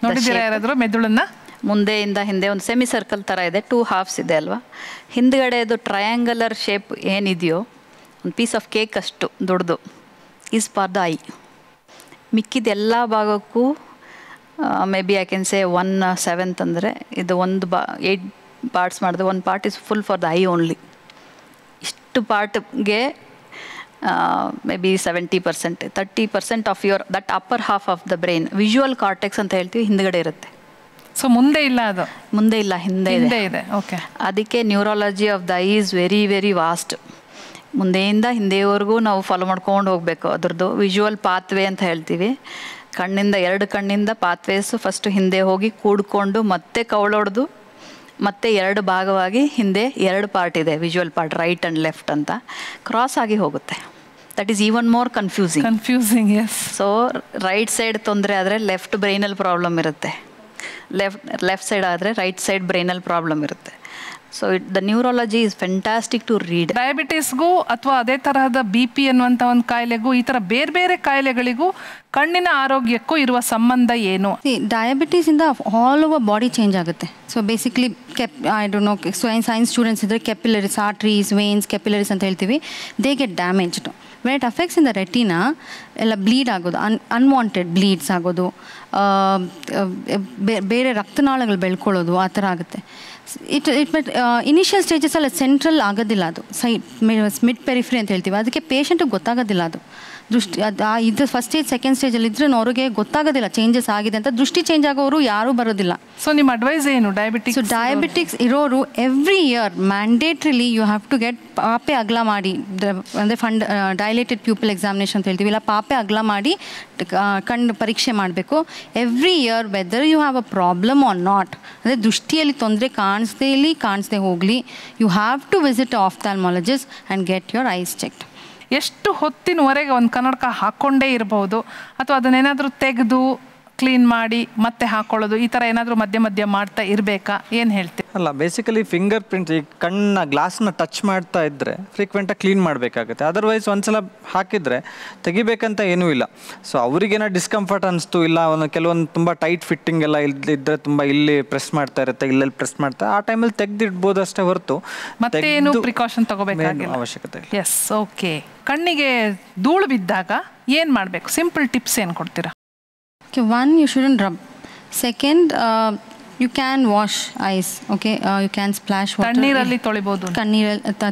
ನೋಡಿದ್ದೀರಾ ಯಾರಾದರೂ ಮೆದುಳನ್ನ? ಮುಂದೆಯಿಂದ ಹಿಂದೆ ಒಂದು ಸೆಮಿ ಸರ್ಕಲ್ ಥರ ಇದೆ, 2 ಹಾಫ್ಸ್ ಇದೆ ಅಲ್ವಾ? ಹಿಂದ್ಗಡೆ ಅದು ಟ್ರಯಾಂಗಲರ್ ಶೇಪ್ ಏನಿದೆಯೋ, ಒಂದು ಪೀಸ್ ಆಫ್ ಕೇಕ್ ಅಷ್ಟು ದೊಡ್ಡದು, ಈಸ್ ಫಾರ್ ದ ಐ. ಮಿಕ್ಕಿದ ಎಲ್ಲ ಭಾಗಕ್ಕೂ maybe I can say 1/7 ಅಂದರೆ ಇದು 8 ಪಾರ್ಟ್ಸ್ ಮಾಡಿದೆ. 1 part is full for the eye only. ಇಷ್ಟು ಪಾರ್ಟ್ಗೆ maybe 70%, 30% of your that upper half of the brain, visual cortex ಅಂತ ಹೇಳ್ತೀವಿ, ಹಿಂದ್ಗಡೆ ಇರುತ್ತೆ. ಸೊ ಮುಂದೆ ಇಲ್ಲ, ಅದು ಮುಂದೆ ಇಲ್ಲ, ಹಿಂದೆ ಇದೆ. ಓಕೆ. ಅದಕ್ಕೆ neurology of the eye is very very vast. ಮುಂದೆಯಿಂದ ಹಿಂದೆವರೆಗೂ ನಾವು ಫಾಲೋ ಮಾಡ್ಕೊಂಡು ಹೋಗಬೇಕು. ಅದ್ರದ್ದು ವಿಜುವಲ್ ಪಾತ್ವೇ ಅಂತ ಹೇಳ್ತೀವಿ. ಕಣ್ಣಿಂದ 2 ಕಣ್ಣಿಂದ ಪಾತ್ವೇಸು ಫಸ್ಟು ಹಿಂದೆ ಹೋಗಿ ಕೂಡ್ಕೊಂಡು ಮತ್ತೆ ಕವಳೊಡೆದು ಮತ್ತೆ 2 ಭಾಗವಾಗಿ ಹಿಂದೆ 2 ಪಾರ್ಟ್ ಇದೆ, visual part right and left ಅಂತ ಕ್ರಾಸ್ ಆಗಿ ಹೋಗುತ್ತೆ. That is even more confusing. Yes. So right side ತೊಂದರೆ ಆದರೆ ಲೆಫ್ಟ್ ಬ್ರೈನಲ್ಲಿ ಪ್ರಾಬ್ಲಮ್ ಇರುತ್ತೆ, ಲೆಫ್ಟ್ ಸೈಡ್ ಆದರೆ ರೈಟ್ ಸೈಡ್ ಬ್ರೈನಲ್ಲಿ ಪ್ರಾಬ್ಲಮ್ ಇರುತ್ತೆ. So the neurology is fantastic to read. ಡಯಾಬಿಟಿಸ್ಗೂ ಅಥವಾ ಅದೇ ತರಹದ BP ಅನ್ನುವಂಥ ಒಂದು ಕಾಯಿಲೆಗೂ, ಈ ಥರ ಬೇರೆ ಕಾಯಿಲೆಗಳಿಗೂ ಕಣ್ಣಿನ ಆರೋಗ್ಯಕ್ಕೂ ಇರುವ ಸಂಬಂಧ ಏನು? ಡಯಾಬಿಟೀಸಿಂದ ಆಲ್ ಓವರ್ ಬಾಡಿ ಚೇಂಜ್ ಆಗುತ್ತೆ. So basically I don't know, science students ಇದ್ದರೆ ಕೆಪಿಲರೀಸ್, ಆರ್ಟ್ರೀಸ್, ವೇನ್ಸ್, ಕೆಪಿಲರೀಸ್ ಅಂತ ಹೇಳ್ತೀವಿ, they get damaged. When it affects in the retina ಎಲ್ಲ ಬ್ಲೀಡ್ ಆಗೋದು, ಅನ್ವಾಂಟೆಡ್ ಬ್ಲೀಡ್ಸ್ ಆಗೋದು, ಬೇರೆ ರಕ್ತನಾಳಗಳು ಬೆಳ್ಕೊಳ್ಳೋದು ಆ ಥರ ಆಗುತ್ತೆ. ಇನಿಷಿಯಲ್ ಸ್ಟೇಜಸಲ್ಲಿ ಸೆಂಟ್ರಲ್ ಆಗೋದಿಲ್ಲ, ಅದು ಮಿಡ್ ಪೆರಿಫ್ರಿ ಅಂತ ಹೇಳ್ತೀವಿ. ಅದಕ್ಕೆ ಪೇಷಂಟಿಗೆ ಗೊತ್ತಾಗೋದಿಲ್ಲ ಅದು ದೃಷ್ಟಿ ಇದು ಫಸ್ಟ್ ಸ್ಟೇಜ್ ಸೆಕೆಂಡ್ ಸ್ಟೇಜಲ್ಲಿ ಇದ್ರೂ ಅವ್ರಿಗೆ ಗೊತ್ತಾಗೋದಿಲ್ಲ ಚೇಂಜಸ್ ಆಗಿದೆ ಅಂತ. ದೃಷ್ಟಿ ಚೇಂಜ್ ಆಗೋರು ಯಾರೂ ಬರೋದಿಲ್ಲ. ಸೊ ನಿಮ್ಮ ಅಡ್ವೈಸ್ ಏನು? ಡಯಾಬಿಟಿಕ್ಸ್ ಇರೋರು every year mandatorily you have to get ಪಾಪೆ ಅಗಲ ಮಾಡಿ, ಅಂದರೆ ಡೈಲೇಟೆಡ್ ಪ್ಯೂಪಲ್ ಎಕ್ಸಾಮಿನೇಷನ್ ಅಂತ ಹೇಳ್ತೀವಿ, ಇಲ್ಲ ಪಾಪೆ ಅಗಲ ಮಾಡಿ ಕಣ್ಣು ಪರೀಕ್ಷೆ ಮಾಡಬೇಕು every year, whether you have a problem or not. ಅಂದರೆ ದೃಷ್ಟಿಯಲ್ಲಿ ತೊಂದರೆ ಕಾಣಿಸ್ದೇ ಹೋಗಲಿ, you have to visit ophthalmologist and get your eyes checked. ಎಷ್ಟು ಹೊತ್ತಿನವರೆಗೆ ಒಂದು ಕನ್ನಡಕ ಹಾಕ್ಕೊಂಡೇ ಇರ್ಬೋದು, ಅಥವಾ ಅದನ್ನೇನಾದರೂ ತೆಗೆದು ಕ್ಲೀನ್ ಮಾಡಿ ಮತ್ತೆ ಹಾಕೊಳ್ಳೋದು, ಈ ಥರ ಏನಾದರೂ ಮಧ್ಯ ಮಾಡ್ತಾ ಇರಬೇಕಾ? ಏನು ಹೇಳ್ತೀವಿ? ಅಲ್ಲ, ಬೇಸಿಕಲಿ ಫಿಂಗರ್ ಪ್ರಿಂಟ್ ಈ ಕಣ್ಣ ಗ್ಲಾಸ್ನ ಟಚ್ ಮಾಡ್ತಾ ಇದ್ದರೆ ಫ್ರೀಕ್ವೆಂಟಾಗಿ ಕ್ಲೀನ್ ಮಾಡಬೇಕಾಗುತ್ತೆ. ಅದರ್ವೈಸ್ ಒಂದ್ಸಲ ಹಾಕಿದರೆ ತೆಗಿಬೇಕಂತ ಏನೂ ಇಲ್ಲ. ಸೊ ಅವ್ರಿಗೇನೋ ಡಿಸ್ಕಂಫರ್ಟ್ ಅನಿಸ್ತು, ಇಲ್ಲ ಕೆಲವೊಂದು ತುಂಬ ಟೈಟ್ ಫಿಟ್ಟಿಂಗ್ ಎಲ್ಲ ಇದ್ದರೆ ತುಂಬ ಇಲ್ಲಿ ಪ್ರೆಸ್ ಮಾಡ್ತಾ ಇರುತ್ತೆ, ಇಲ್ಲೆಲ್ಲಿ ಪ್ರೆಸ್ ಮಾಡ್ತಾ, ಆ ಟೈಮಲ್ಲಿ ತೆಗೆದಿಡ್ಬೋದು ಅಷ್ಟೇ ಹೊರತು ಮತ್ತೆ ಏನು ಪ್ರಿಕಾಷನ್ ತಗೋಬೇಕಾಗಿಲ್ಲ, ಅವಶ್ಯಕತೆ ಇಲ್ಲ. Yes, okay. ಕಣ್ಣಿಗೆ ಧೂಳು ಬಿದ್ದಾಗ ಏನು ಮಾಡಬೇಕು? ಸಿಂಪಲ್ ಟಿಪ್ಸ್ ಏನು ಕೊಡ್ತೀರಾ? One, you shouldn't rub. Second, you can wash eyes. Okay, you can splash water. ತಣ್ಣೀರಲ್ಲಿ ತೊಳಿಬೋದು.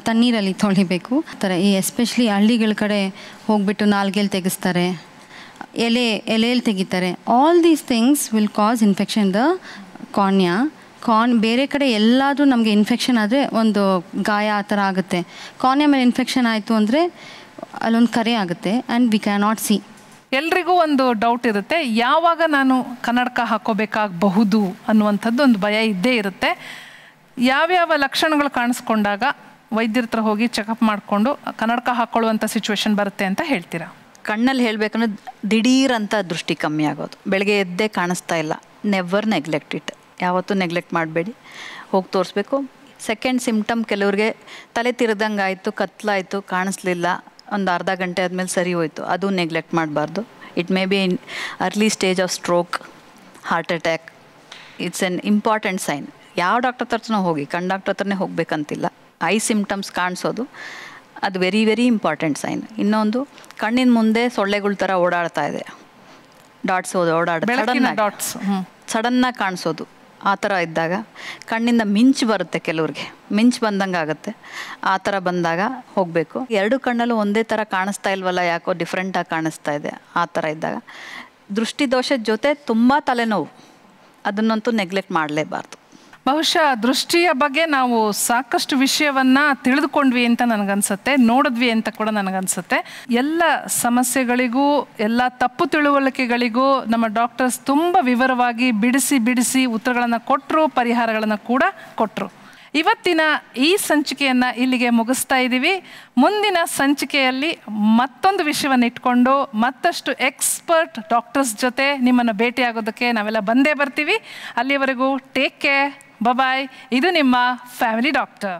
ತಣ್ಣೀರಲ್ಲಿ ತೊಳಿಬೇಕು. ಥರ ಈ ಎಸ್ಪೆಷಲಿ ಹಳ್ಳಿಗಳ ಕಡೆ ಹೋಗ್ಬಿಟ್ಟು ನಾಲ್ಗೆಲ್ಲಿ ತೆಗೆಸ್ತಾರೆ, ಎಲೆಯಲ್ಲಿ ತೆಗಿತಾರೆ. All these things will cause infection the cornea. ಬೇರೆ ಕಡೆ ಎಲ್ಲಾದರೂ ನಮಗೆ ಇನ್ಫೆಕ್ಷನ್ ಆದರೆ ಒಂದು ಗಾಯ ಆ ಥರ ಆಗುತ್ತೆ. ಕಾರ್ನಿಯಾ ಮೇಲೆ ಇನ್ಫೆಕ್ಷನ್ ಆಯಿತು ಅಂದರೆ ಅಲ್ಲೊಂದು ಕರೆ ಆಗುತ್ತೆ and we can not C. ಎಲ್ರಿಗೂ ಒಂದು ಡೌಟ್ ಇರುತ್ತೆ, ಯಾವಾಗ ನಾನು ಕನ್ನಡಕ ಹಾಕೋಬೇಕಾಗಬಹುದು ಅನ್ನುವಂಥದ್ದು ಒಂದು ಭಯ ಇದ್ದೇ ಇರುತ್ತೆ. ಯಾವ್ಯಾವ ಲಕ್ಷಣಗಳು ಕಾಣಿಸ್ಕೊಂಡಾಗ ವೈದ್ಯರ ಹತ್ರ ಹೋಗಿ ಚೆಕಪ್ ಮಾಡಿಕೊಂಡು ಕನ್ನಡಕ ಹಾಕೊಳ್ಳುವಂಥ ಸಿಚುವೇಶನ್ ಬರುತ್ತೆ ಅಂತ ಹೇಳ್ತೀರಾ? ಕಣ್ಣಲ್ಲಿ ಹೇಳಬೇಕಂದ್ರೆ ದಿಢೀರಂತ ದೃಷ್ಟಿ ಕಮ್ಮಿ ಆಗೋದು, ಬೆಳಗ್ಗೆ ಎದ್ದೇ ಕಾಣಿಸ್ತಾ ಇಲ್ಲ, ನೆವರ್ ನೆಗ್ಲೆಕ್ಟ್ ಇಟ್. ಯಾವತ್ತೂ ನೆಗ್ಲೆಕ್ಟ್ ಮಾಡಬೇಡಿ, ಹೋಗಿ ತೋರಿಸ್ಬೇಕು. ಸೆಕೆಂಡ್ ಸಿಮ್ಟಮ್, ಕೆಲವ್ರಿಗೆ ತಲೆ ತಿರ್ದಂಗೆ ಆಯಿತು, ಕತ್ಲಾಯಿತು, ಕಾಣಿಸ್ಲಿಲ್ಲ, ಒಂದು ಅರ್ಧ ಗಂಟೆ ಆದಮೇಲೆ ಸರಿ ಹೋಯಿತು, ಅದು ನೆಗ್ಲೆಕ್ಟ್ ಮಾಡಬಾರ್ದು. It may be in early stage of stroke, heart attack. It's an important sign. ಯಾವ ಡಾಕ್ಟರ್ ಹತ್ರನೂ ಹೋಗಿ, ಕಣ್ಣು ಡಾಕ್ಟರ್ ಹತ್ರನೇ ಹೋಗಬೇಕಂತಿಲ್ಲ. ಐ ಸಿಮ್ಟಮ್ಸ್ ಕಾಣಿಸೋದು ಅದು ವೆರಿ ವೆರಿ ಇಂಪಾರ್ಟೆಂಟ್ ಸೈನ್. ಇನ್ನೊಂದು, ಕಣ್ಣಿನ ಮುಂದೆ ಸೊಳ್ಳೆಗಳ ಥರ ಓಡಾಡ್ತಾ ಇದೆ, ಡಾಟ್ಸ್ ಸಡನ್ನಾಗಿ ಕಾಣಿಸೋದು, ಆ ಥರ ಇದ್ದಾಗ, ಕಣ್ಣಿಂದ ಮಿಂಚು ಬರುತ್ತೆ, ಕೆಲವ್ರಿಗೆ ಮಿಂಚು ಬಂದಂಗೆ ಆಗುತ್ತೆ, ಆ ಥರ ಬಂದಾಗ ಹೋಗಬೇಕು. ಎರಡು ಕಣ್ಣಲ್ಲೂ ಒಂದೇ ಥರ ಕಾಣಿಸ್ತಾ ಇಲ್ವಲ್ಲ, ಯಾಕೋ ಡಿಫ್ರೆಂಟಾಗಿ ಕಾಣಿಸ್ತಾ ಇದೆ, ಆ ಥರ ಇದ್ದಾಗ. ದೃಷ್ಟಿದೋಷದ ಜೊತೆ ತುಂಬ ತಲೆನೋವು, ಅದನ್ನಂತೂ ನೆಗ್ಲೆಕ್ಟ್ ಮಾಡಲೇಬಾರ್ದು. ಬಹುಶಃ ದೃಷ್ಟಿಯ ಬಗ್ಗೆ ನಾವು ಸಾಕಷ್ಟು ವಿಷಯವನ್ನು ತಿಳಿದುಕೊಂಡ್ವಿ ಅಂತ ನನಗನ್ಸುತ್ತೆ, ನೋಡಿದ್ವಿ ಅಂತ ಕೂಡ ನನಗನ್ಸುತ್ತೆ. ಎಲ್ಲ ಸಮಸ್ಯೆಗಳಿಗೂ ಎಲ್ಲ ತಪ್ಪು ತಿಳುವಳಿಕೆಗಳಿಗೂ ನಮ್ಮ ಡಾಕ್ಟರ್ಸ್ ತುಂಬ ವಿವರವಾಗಿ ಬಿಡಿಸಿ ಉತ್ತರಗಳನ್ನು ಕೊಟ್ಟರು, ಪರಿಹಾರಗಳನ್ನು ಕೂಡ ಕೊಟ್ಟರು. ಇವತ್ತಿನ ಈ ಸಂಚಿಕೆಯನ್ನು ಇಲ್ಲಿಗೆ ಮುಗಿಸ್ತಾ ಇದ್ದೀವಿ. ಮುಂದಿನ ಸಂಚಿಕೆಯಲ್ಲಿ ಮತ್ತೊಂದು ವಿಷಯವನ್ನು ಇಟ್ಕೊಂಡು ಮತ್ತಷ್ಟು ಎಕ್ಸ್ಪರ್ಟ್ ಡಾಕ್ಟರ್ಸ್ ಜೊತೆ ನಿಮ್ಮನ್ನು ಭೇಟಿಯಾಗೋದಕ್ಕೆ ನಾವೆಲ್ಲ ಬಂದೇ ಬರ್ತೀವಿ. ಅಲ್ಲಿವರೆಗೂ ಟೇಕ್ ಕೇರ್, ಬಾಯ್. ಇದು ನಿಮ್ಮ ಫ್ಯಾಮಿಲಿ ಡಾಕ್ಟರ್.